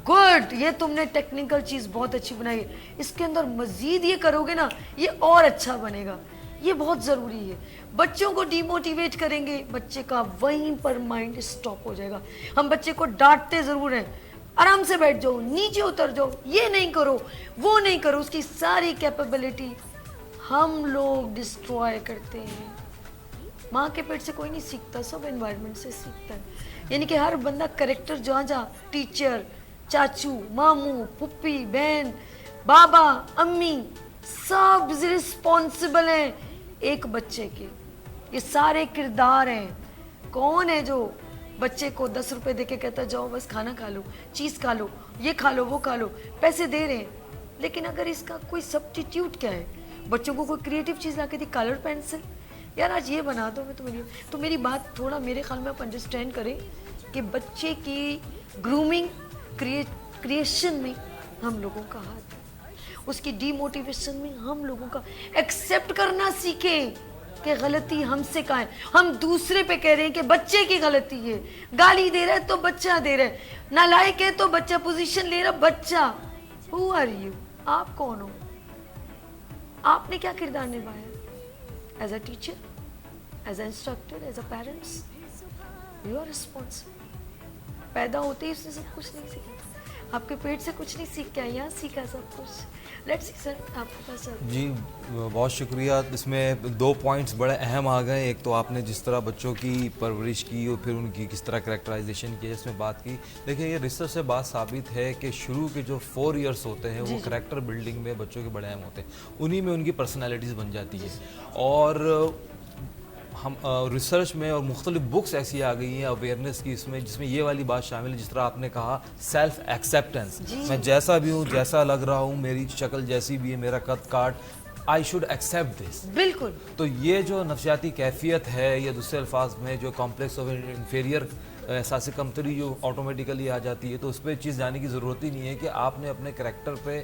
گڈ، یہ تم نے ٹیکنیکل چیز بہت اچھی بنائی ہے، اس کے اندر مزید یہ کرو گے نا یہ اور اچھا بنے گا. یہ بہت ضروری ہے. بچوں کو ڈی موٹیویٹ کریں گے، بچے کا وہیں پر مائنڈ اسٹاپ ہو جائے گا. ہم بچے کو ڈانٹتے ضرور ہیں، آرام سے بیٹھ جاؤ، نیچے اتر جاؤ، یہ نہیں کرو وہ نہیں کرو. اس کی ساری کیپیبلٹی ہم لوگ ڈسٹروائے کرتے ہیں. ماں کے پیٹ سے کوئی نہیں سیکھتا، سب انوائرمنٹ سے سیکھتا ہے. یعنی کہ ہر بندہ کریکٹر جہاں ٹیچر، چاچو، ماموں، پھپھی، بہن، بابا، امی سب رسپانسبل ہیں ایک بچے کے. یہ سارے کردار ہیں. کون ہے جو بچے کو 10 روپے دے کے کہتا جاؤ بس کھانا کھا لو، چیز کھا لو، یہ کھا لو وہ کھا لو، پیسے دے رہے ہیں. لیکن اگر اس کا کوئی سبسٹیٹیوٹ کیا ہے، بچوں کو کوئی کریٹیو چیز لا کے دی، کلر پینسل، یار آج یہ بنا دو میں تمہیں. تو میری بات تھوڑا میرے خیال میں آپ انڈرسٹینڈ کریں کہ بچے کی گرومنگ کریشن میں ہم لوگوں کا ہاتھ ہے، اس کی ڈی موٹیویشن میں ہم لوگوں کا. ایکسیپٹ کرنا سیکھیں کہ غلطی ہم سے کہاں ہے. ہم دوسرے پہ کہہ رہے ہیں کہ بچے کی غلطی ہے. گالی دے رہا ہے تو بچہ دے رہا ہے، نالائق ہے تو بچہ پوزیشن لے رہا. بچہ ہو آر یو، آپ کون ہو، آپ نے کیا کردار نبھایا as a teacher, as a instructor, as a parents. You are responsible. پیدا ہوتے ہی اس نے سب کچھ نہیں سیکھا، آپ کے پیٹ سے کچھ نہیں سیکھ کے آیا، یہاں سیکھا سب کچھ. لیٹس سی سر آپ کے پاس. جی بہت شکریہ. اس میں 2 پوائنٹس بڑے اہم آ گئے. ایک تو آپ نے جس طرح بچوں کی پرورش کی اور پھر ان کی کس طرح کریکٹرائزیشن کی جس میں بات کی. دیکھیں یہ ریسرچ سے بات ثابت ہے کہ شروع کے جو 4 ایئرس ہوتے ہیں وہ کریکٹر بلڈنگ میں بچوں کے بڑے اہم ہوتے ہیں. انہی میں ان کی پرسنالٹیز بن جاتی ہے. اور ہم ریسرچ میں اور مختلف بکس ایسی آ گئی ہیں اویئرنیس کی اس میں، جس میں یہ والی بات شامل ہے جس طرح آپ نے کہا سیلف ایکسیپٹنس. میں جیسا بھی ہوں، جیسا لگ رہا ہوں، میری شکل جیسی بھی ہے، میرا قد کاٹ، آئی شوڈ ایکسیپٹ دس. بالکل. تو یہ جو نفسیاتی کیفیت ہے یا دوسرے الفاظ میں جو کمپلیکس آف انفیریئر احساس کمتری جو آٹومیٹیکلی آ جاتی ہے، تو اس پہ چیز جانے کی ضرورت ہی نہیں ہے کہ آپ نے اپنے کریکٹر پہ،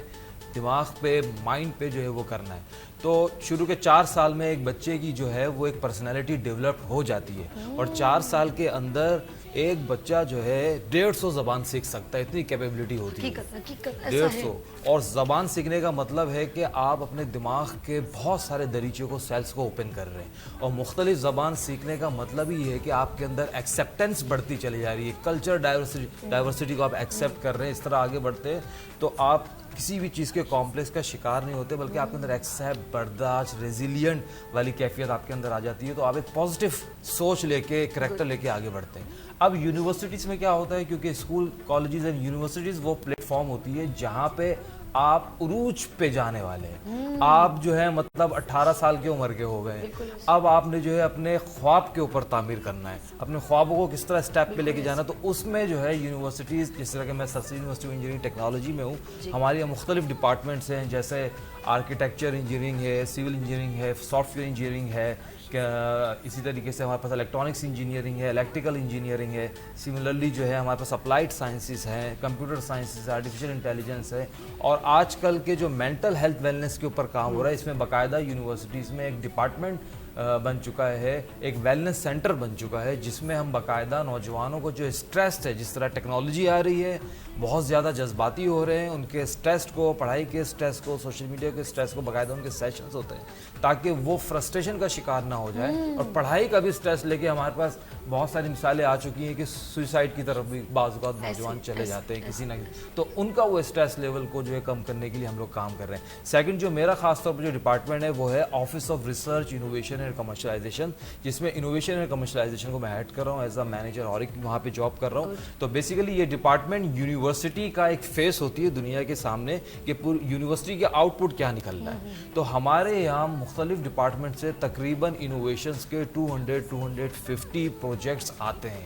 دماغ پہ، مائنڈ پہ جو ہے وہ کرنا ہے. تو شروع کے 4 سال میں ایک بچے کی جو ہے وہ ایک پرسنالٹی ڈیولپ ہو جاتی ہے. اور 4 سال کے اندر ایک بچہ جو ہے 150 زبان سیکھ سکتا ہے، اتنی کیپیبلٹی ہوتی ہے. 150. اور زبان سیکھنے کا مطلب ہے کہ آپ اپنے دماغ کے بہت سارے دریچے کو، سیلس کو اوپن کر رہے ہیں. اور مختلف زبان سیکھنے کا مطلب ہی ہے کہ آپ کے اندر ایکسیپٹنس بڑھتی چلی جا رہی ہے. کلچر ڈائیورسٹی کو آپ ایکسیپٹ کر رہے ہیں. اس طرح آگے بڑھتے ہیں تو آپ کسی بھی چیز کے کمپلیکس کا شکار نہیں ہوتے، بلکہ آپ کے اندر ایکسیپٹ، برداشت، ریزیلینٹ والی کیفیت آپ کے اندر آ جاتی ہے. تو آپ ایک پازیٹیو سوچ لے کے، کریکٹر لے کے آگے بڑھتے ہیں. اب یونیورسٹیز میں کیا ہوتا ہے، کیونکہ اسکول، کالجز اینڈ یونیورسٹیز وہ پلیٹ فارم ہوتی ہے جہاں پہ آپ عروج پہ جانے والے ہیں. آپ جو ہے مطلب 18 سال کی عمر کے ہو گئے ہیں. اب آپ نے جو ہے اپنے خواب کے اوپر تعمیر کرنا ہے، اپنے خوابوں کو کس طرح اسٹیپ پہ لے کے جانا. تو اس میں جو ہے یونیورسٹیز، جس طرح کہ میں سرسری یونیورسٹی آف انجینئرنگ ٹیکنالوجی میں ہوں، ہمارے یہاں مختلف ڈپارٹمنٹس ہیں، جیسے آرکیٹیکچر انجینئرنگ ہے، سول انجینئرنگ ہے، سافٹ ویئر انجینئرنگ ہے، اسی طریقے سے ہمارے پاس الیکٹرانکس انجینئرنگ ہے، الیکٹریکل انجینئرنگ ہے. سملرلی جو ہے ہمارے پاس اپلائڈ سائنسز ہیں، کمپیوٹر سائنسز، آرٹیفیشیل انٹیلیجنس ہے. اور آج کل کے جو مینٹل ہیلتھ ویلنس کے اوپر کام ہو رہا ہے، اس میں باقاعدہ یونیورسٹیز میں ایک ڈپارٹمنٹ بن چکا ہے، ایک ویلنس سینٹر بن چکا ہے، جس میں ہم باقاعدہ نوجوانوں کو جو اسٹریس ہے، جس طرح ٹیکنالوجی آ رہی ہے، بہت زیادہ جذباتی ہو رہے ہیں. ان کے اسٹریس کو, پڑھائی کے اسٹریس کو, سوشل میڈیا کے اسٹریس کو, باقاعدہ ان کے سیشنز ہوتے ہیں تاکہ وہ فرسٹریشن کا شکار نہ ہو جائے. اور پڑھائی کا بھی اسٹریس لے کے ہمارے پاس بہت ساری مثالیں آ چکی ہیں کہ سوئسائڈ کی طرف بھی بعض اوقات نوجوان چلے جاتے ہیں کسی نہ کسی. تو ان کا وہ اسٹریس لیول کو جو ہے کم کرنے کے لیے ہم لوگ کام کر رہے ہیں. سیکنڈ جو میرا خاص طور پر جو ڈپارٹمنٹ ہے وہ ہے office of research innovation and commercialisation, جس میں انوویشن اینڈ کمرشلائزیشن کو میں ہیڈ کر رہا ہوں ایز اے مینیجر, اور ایک وہاں پہ جاب کر رہا ہوں. تو بیسیکلی یہ ڈپارٹمنٹ یونیورسٹی کا ایک فیس ہوتی ہے دنیا کے سامنے کہ یونیورسٹی کے آؤٹ پٹ کیا نکل رہا ہے. تو ہمارے یہاں مختلف ڈپارٹمنٹ سے تقریباً انوویشنز کے 200-250 پروجیکٹس آتے ہیں.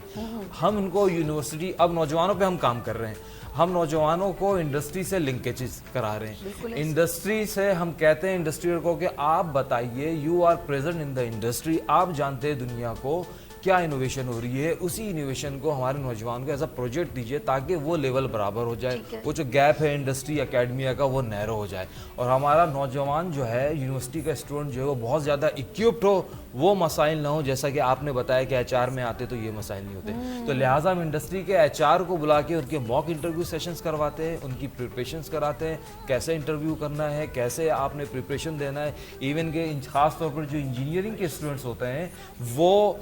ہم ان کو یونیورسٹی, اب نوجوانوں پہ ہم کام کر رہے ہیں, ہم نوجوانوں کو انڈسٹری سے لنکیجز کرا رہے ہیں. انڈسٹری سے ہم کہتے ہیں انڈسٹری کو کہ آپ بتائیے, you are present in the industry, آپ جانتے ہیں دنیا کو کیا انوویشن ہو رہی ہے, اسی انوویشن کو ہمارے نوجوان کو ایسا پروجیکٹ دیجیے تاکہ وہ لیول برابر ہو جائے, وہ جو گیپ ہے انڈسٹری اکیڈمیا کا وہ نیرو ہو جائے. اور ہمارا نوجوان جو ہے, یونیورسٹی کا اسٹوڈنٹ جو ہے وہ بہت زیادہ اکوپڈ ہو, وہ مسائل نہ ہو جیسا کہ آپ نے بتایا کہ ایچ آر میں آتے تو یہ مسائل نہیں ہوتے. تو لہٰذا ہم انڈسٹری کے ایچ آر کو بلا کے ان کے موک انٹرویو سیشنز کرواتے ہیں, ان کی پریپریشنز کراتے ہیں, کیسے انٹرویو کرنا ہے, کیسے آپ نے پریپریشن دینا ہے. ایون کہ خاص طور پر جو انجینئرنگ کے اسٹوڈنٹس ہوتے ہیں وہ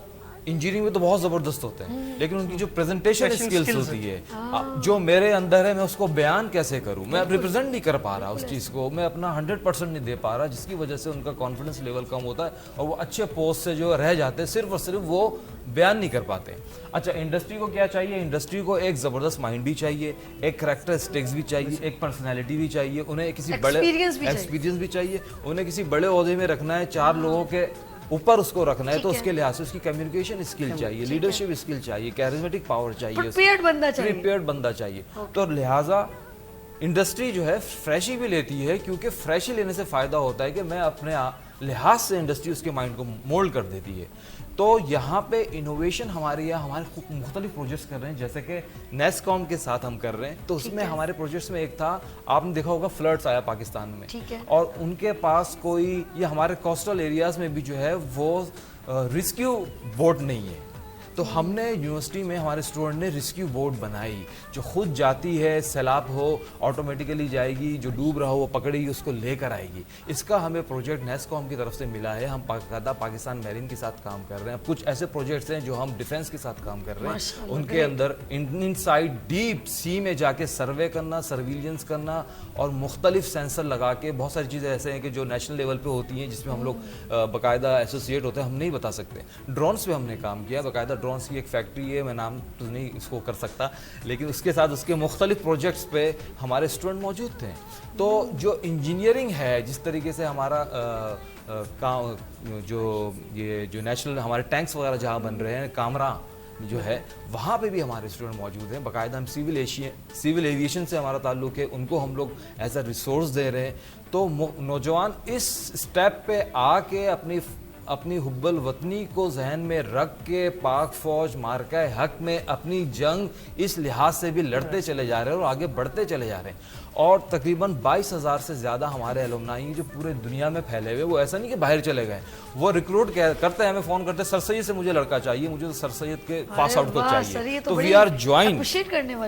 انجینئرنگ میں تو بہت زبردست ہوتے ہیں, لیکن ان کی جو پریزنٹیشن اسکلز ہوتی ہے, جو میرے اندر ہے میں اس کو بیان کیسے کروں, میں ریپرزینٹ نہیں کر پا رہا اس چیز کو, میں اپنا 100% نہیں دے پا رہا, جس کی وجہ سے ان کا کانفیڈنس لیول کم ہوتا ہے اور وہ اچھے پوسٹ سے جو رہ جاتے ہیں, صرف اور صرف وہ بیان نہیں کر پاتے. اچھا, انڈسٹری کو کیا چاہیے؟ انڈسٹری کو ایک زبردست مائنڈ بھی چاہیے, ایک کریکٹرسٹکس بھی چاہیے, ایک پرسنالٹی بھی چاہیے, انہیں کسی بڑے ایکسپیرینس بھی چاہیے, انہیں کسی بڑے عہدے میں رکھنا ہے, 4 لوگوں کے اوپر اس کو رکھنا ہے, تو اس کے لحاظ سے اس کی کمیونیکیشن اسکل چاہیے, لیڈرشپ اسکل چاہیے, کیریزمیٹک پاور چاہیے, پریپیئرڈ بندہ چاہیے. تو لہٰذا انڈسٹری جو ہے فریشی بھی لیتی ہے, کیونکہ فریشی لینے سے فائدہ ہوتا ہے کہ میں اپنے لحاظ سے انڈسٹری اس کے مائنڈ کو مولڈ کر دیتی ہے. تو یہاں پہ انوویشن ہمارے یہاں ہمارے مختلف پروجیکٹس کر رہے ہیں, جیسے کہ نیس کام کے ساتھ ہم کر رہے ہیں. تو اس میں ہمارے پروجیکٹس میں ایک تھا, آپ نے دیکھا ہوگا فلڈس آیا پاکستان میں, اور ان کے پاس کوئی, یہ ہمارے کوسٹل ایریاز میں بھی جو ہے وہ ریسکیو بوٹ نہیں ہے. تو ہم نے یونیورسٹی میں ہمارے اسٹوڈنٹ نے ریسکیو بوٹ بنائی جو خود جاتی ہے, سیلاب ہو آٹومیٹیکلی جائے گی, جو ڈوب رہا ہو وہ پکڑے گی, اس کو لے کر آئے گی. اس کا ہمیں پروجیکٹ نیس کام کی طرف سے ملا ہے. ہم باقاعدہ پاکستان میرین کے ساتھ کام کر رہے ہیں. کچھ ایسے پروجیکٹس ہیں جو ہم ڈیفینس کے ساتھ کام کر رہے ہیں, ان کے اندر ان سائڈ ڈیپ سی میں جا کے سروے کرنا, سرویلنس کرنا, اور مختلف سینسر لگا کے, بہت ساری چیزیں ایسے ہیں کہ جو نیشنل لیول پہ ہوتی ہیں جس میں ہم لوگ باقاعدہ ایسوسیٹ ہوتے ہیں, ہم نہیں بتا سکتے. ڈرونس پہ ہم نے کام کیا, باقاعدہ ڈرونس کی ایک فیکٹری ہے, میں نام تو نہیں اس کو کر سکتا, لیکن اس کے ساتھ اس کے مختلف پروجیکٹس پہ ہمارے اسٹوڈنٹ موجود تھے. تو جو انجینئرنگ ہے, جس طریقے سے ہمارا جو نیشنل ہمارے ٹینکس وغیرہ جہاں بن رہے ہیں, کامرا جو ہے, وہاں پہ بھی ہمارے اسٹوڈنٹ موجود ہیں. باقاعدہ ہم سول ایویشن سے ہمارا تعلق ہے, ان کو ہم لوگ ایز اے ریسورس دے رہے ہیں. تو نوجوان اس اسٹیپ پہ آ کے اپنی حب الوطنی کو ذہن میں رکھ کے پاک فوج مارکہ حق میں اپنی جنگ اس لحاظ سے بھی لڑتے چلے جا رہے ہیں اور آگے بڑھتے چلے جا رہے ہیں. اور تقریباً 22,000 سے زیادہ ہمارے الومنائی جو پورے دنیا میں پھیلے ہوئے, وہ ایسا نہیں کہ باہر چلے گئے, وہ ریکروٹ کرتے ہیں, ہمیں فون کرتے ہیں, سر سید سے مجھے لڑکا چاہیے, مجھے تو سر سید کے پاس آؤٹ کو چاہیے. تو وی آر جوائن,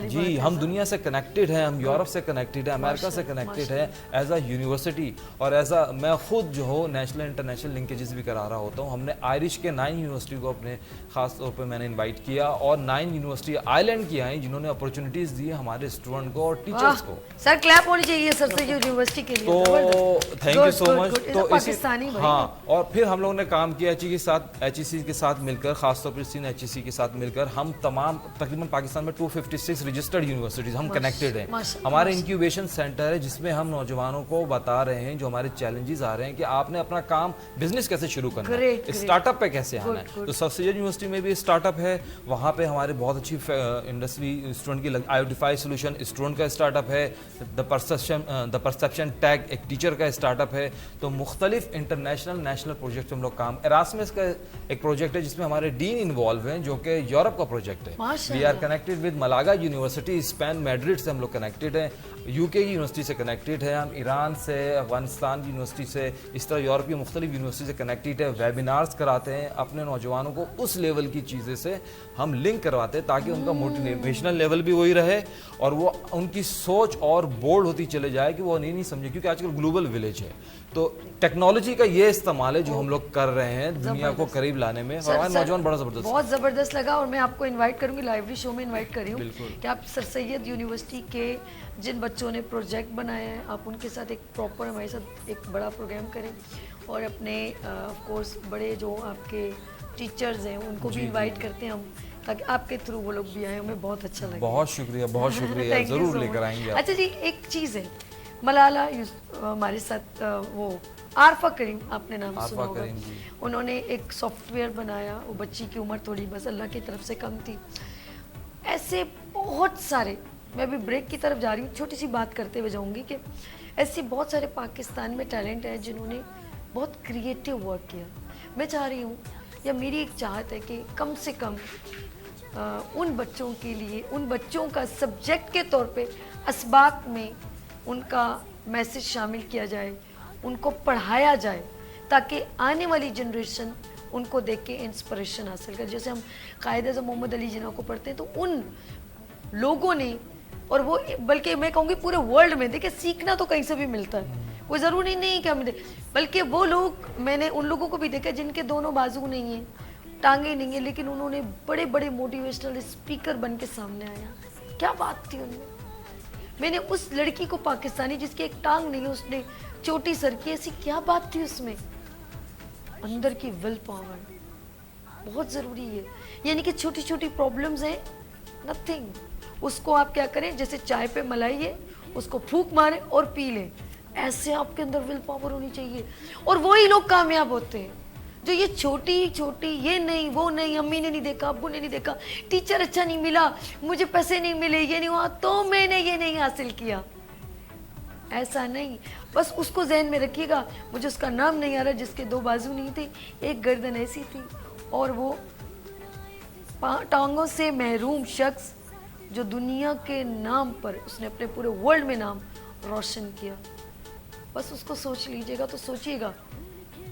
جی ہم دنیا سے کنیکٹڈ ہیں, ہم یورپ سے کنیکٹڈ ہیں, امریکہ سے کنیکٹڈ ہیں ایز اے یونیورسٹی. اور ایز اے میں خود جو ہو نیشنل انٹرنیشنل لنکیجز بھی کرا رہا ہوتا ہوں. ہم نے آئرش کے 9 یونیورسٹی کو اپنے خاص طور پہ میں نے انوائٹ کیا, اور 9 یونیورسٹی آئی لینڈ کی آئیں جنہوں نے اپرچونیٹیز دی ہمارے اسٹوڈنٹ کو اور ٹیچرس کو. سر کلیپ ہونی چاہیے سر سے یونیورسٹی کے لیے. تو تھینک یو سو مچ. تو پاکستانی ہاں, اور پھر ہم لوگوں نے کام کیا ایچ ای سی کے ساتھ مل کر, خاص طور پر سین ایچ ای سی کے ساتھ مل کر. ہم تمام تقریباً پاکستان میں 256 رجسٹرڈ یونیورسٹیز ہم کنیکٹڈ ہیں. ہمارے انکیوبیشن سینٹر ہے جس میں ہم نوجوانوں کو بتا رہے ہیں جو ہمارے چیلنجز آ رہے ہیں کہ آپ نے اپنا کام بزنس کیسے شروع کرنا ہے, اسٹارٹ اپ پہ کیسے آنا ہے. تو سر سید یونیورسٹی میں بھی اسٹارٹ اپ ہے, وہاں پہ ہمارے بہت اچھی انڈسٹری اسٹوڈنٹ کی آئیڈینٹیفائی سولوشن اسٹوڈنٹ کا اسٹارٹ اپ ہے. دا پرسپشن ٹیگ ایک ٹیچر کا اسٹارٹ اپ ہے. تو مختلف انٹرنیشنل نیشنل پروجیکٹ ہم لوگ کام. ایراسمس کا ایک پروجیکٹ ہے جس میں ہمارے ڈین انوالو ہیں جو کہ یورپ کا پروجیکٹ ہے. We are connected with Malaga university, Spain Madrid سے ہم لوگ کنیکٹڈ ہیں, یو کے کی یونیورسٹی سے کنیکٹڈ ہے, ہم ایران سے, افغانستان کی یونیورسٹی سے, اس طرح یورپ کی مختلف یونیورسٹی سے کنیکٹڈ کے ویبینارز کراتے ہیں, اپنے نوجوانوں کو اس لیول کی چیزیں سے ہم لنک کرواتے ہیں تاکہ ان کا موٹیویشنل لیول بھی وہی رہے اور وہ ان کی سوچ اور بولڈ ہوتی چلے جائے کہ وہ نہیں سمجھے, کیونکہ آج کل گلوبل ولیج ہے. تو ٹیکنالوجی کا یہ استعمال ہے جو ہم لوگ کر رہے ہیں دنیا کو قریب لانے میں, اور ہمارے نوجوان بڑا زبردست. بہت زبردست لگا, اور میں آپ کو انوائٹ کروں گی, لائیولی شو میں انوائٹ کر رہی ہوں کہ آپ سر سید یونیورسٹی کے جن بچوں نے پروجیکٹ بنایا ہے آپ ان کے ساتھ ایک پراپر ہمارے ساتھ ایک بڑا پروگرام کریں, اور اپنے آف کورس بڑے جو آپ کے ٹیچرز ہیں ان کو بھی انوائٹ کرتے ہیں ہم, تاکہ آپ کے تھرو وہ لوگ بھی آئیں, ہمیں بہت اچھا لگے. بہت شکریہ, بہت شکریہ, ضرور لے کر آئیں گے. اچھا جی, ایک چیز ہے, ملالہ ہمارے ساتھ وہ عارفہ کریم, آپ نے نام سنا ہوگا, انہوں نے ایک سافٹ ویئر بنایا, وہ بچی کی عمر تھوڑی بس اللہ کی طرف سے کم تھی. ایسے بہت سارے, میں ابھی بریک کی طرف جا رہی ہوں, چھوٹی سی بات کرتے ہوئے جاؤں گی کہ ایسے بہت سارے پاکستان میں ٹیلنٹ ہیں جنہوں نے بہت کریٹیو ورک کیا. میں چاہ رہی ہوں, یا میری ایک چاہت ہے کہ کم سے کم ان بچوں کے لیے, ان بچوں کا سبجیکٹ کے طور پہ اسباق میں ان کا میسج شامل کیا جائے, ان کو پڑھایا جائے, تاکہ آنے والی جنریشن ان کو دیکھ کے انسپریشن حاصل کرے. جیسے ہم قائد اعظم محمد علی جناح کو پڑھتے ہیں تو ان لوگوں نے, اور وہ بلکہ میں کہوں گی پورے ورلڈ میں, دیکھیں سیکھنا تو کہیں سے بھی ملتا ہے, کوئی ضروری نہیں کہ ہمیں, بلکہ وہ لوگ, میں نے ان لوگوں کو بھی دیکھا جن کے دونوں بازو نہیں ہیں, ٹانگیں نہیں ہیں, لیکن انہوں نے بڑے بڑے موٹیویشنل اسپیکر بن کے سامنے آیا. کیا بات تھی ان میں. میں نے اس لڑکی کو پاکستانی جس کی ایک ٹانگ نہیں ہے, اس نے چوٹی سر کی, ایسی کیا بات تھی اس میں. اندر کی ول پاور بہت ضروری ہے. یعنی کہ چھوٹی چھوٹی پرابلمز ہیں, نتھنگ, اس کو آپ کیا کریں, جیسے چائے پہ ملائی ہے, اس کو پھونک ماریں اور پی لیں. ایسے آپ کے اندر ول پاور ہونی چاہیے. اور وہی لوگ کامیاب ہوتے ہیں جو یہ چھوٹی چھوٹی, یہ نہیں وہ نہیں, امی نے نہیں دیکھا, ابو نے نہیں دیکھا, ٹیچر اچھا نہیں ملا, مجھے پیسے نہیں ملے, یہ نہیں ہوا تو میں نے یہ نہیں حاصل کیا. ایسا نہیں, بس اس کو ذہن میں رکھیے گا. مجھے اس کا نام نہیں آ رہا جس کے دو بازو نہیں تھے, ایک گردن ایسی تھی, اور وہ ٹانگوں سے محروم شخص جو دنیا کے نام پر اس نے اپنے پورے ورلڈ میں نام روشن کیا. بس اس کو سوچ لیجئے گا تو سوچئے گا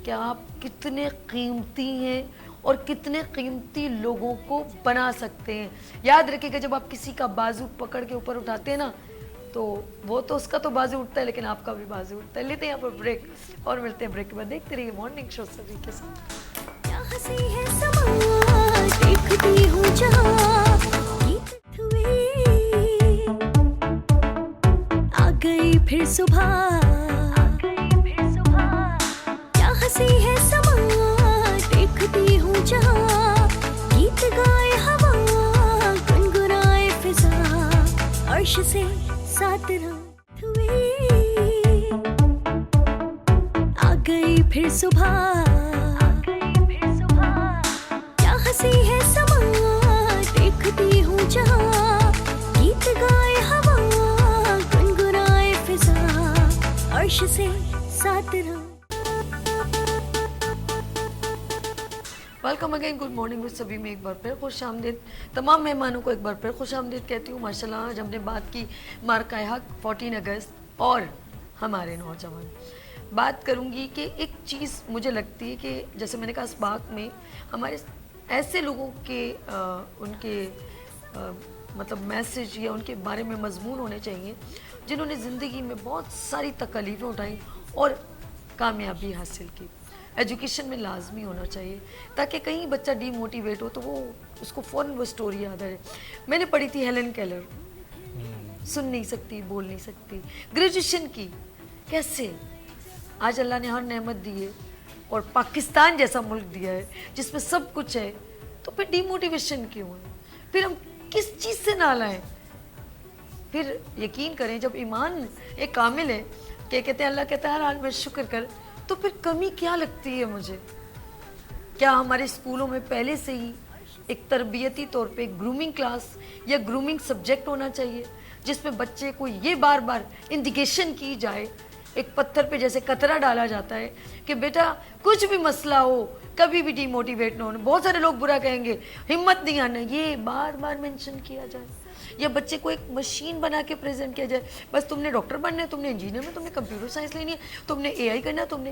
کہ آپ کتنے قیمتی ہیں اور کتنے قیمتی لوگوں کو بنا سکتے ہیں. یاد رکھیے گا, جب آپ کسی کا بازو پکڑ کے اوپر اٹھاتے ہیں نا, تو وہ تو اس کا تو بازو اٹھتا ہے, لیکن آپ کا بھی بازو اٹھتا ہے. لیتے ہیں یہاں پر بریک, اور ملتے ہیں بریک کے بعد. دیکھتے رہیے مارننگ شو سبھی کے ساتھ. کیا ہنسی ہے سما دیکھتی ہوں جہاں آ گئی پھر صبح, کیا ہنسی ہے سما دیکھتی ہوں جہاں, گیت گائے ہوا گنگنائے فضا, عرش سے ساتھ رات ہوئی, آ گئی پھر صبح, کیا ہنسی ہے سما دیکھتی ہوں جہاں, گیت گائے ہوا گنگنائے فضا, عرش سے ساتھ رات. Welcome again, good morning with سبھی میں ایک بار پھر خوش آمدید. تمام مہمانوں کو ایک بار پھر خوش آمدید کہتی ہوں. ماشاءاللہ آج ہم نے بات کی مارکہ حق 14 اگست اور ہمارے نوجوان. بات کروں گی کہ ایک چیز مجھے لگتی ہے کہ جیسے میں نے کہا اسباق میں ہمارے ایسے لوگوں کے ان کے مطلب میسج یا ان کے بارے میں مضمون ہونے چاہیے جنہوں نے زندگی میں بہت ساری تکلیفیں اٹھائیں اور کامیابی حاصل کی. ایجوکیشن میں لازمی ہونا چاہیے تاکہ کہیں بچہ ڈی موٹیویٹ ہو تو وہ اس کو فوراً وہ اسٹوری یاد آ جائے. میں نے پڑھی تھی ہیلن کیلر, سن نہیں سکتی, بول نہیں سکتی, گریجویشن کی. کیسے آج اللہ نے ہر نعمت دی ہے اور پاکستان جیسا ملک دیا ہے جس میں سب کچھ ہے, تو پھر ڈی موٹیویشن کیوں ہے؟ پھر ہم کس چیز سے نہ لائیں؟ پھر یقین کریں جب ایمان ایک کامل ہے کہ کہتے ہیں اللہ کہتا ہے ہر حال میں شکر کر, تو پھر کمی کیا لگتی ہے مجھے؟ کیا ہمارے اسکولوں میں پہلے سے ہی ایک تربیتی طور پہ گرومنگ کلاس یا گرومنگ سبجیکٹ ہونا چاہیے جس میں بچے کو یہ بار بار انڈیکیشن کی جائے, ایک پتھر پہ جیسے قطرہ ڈالا جاتا ہے کہ بیٹا کچھ بھی مسئلہ ہو کبھی بھی ڈی موٹیویٹ نہ ہونا. بہت سارے لوگ برا کہیں گے ہمت نہیں آنا, یہ بار بار مینشن کیا جائے. یا بچے کو ایک مشین بنا کے پریزنٹ کیا جائے, بس تم نے ڈاکٹر بننا ہے, تم نے انجینئر میں, تم نے کمپیوٹر سائنس لینی ہے, تم نے اے آئی کرنا ہے, تم نے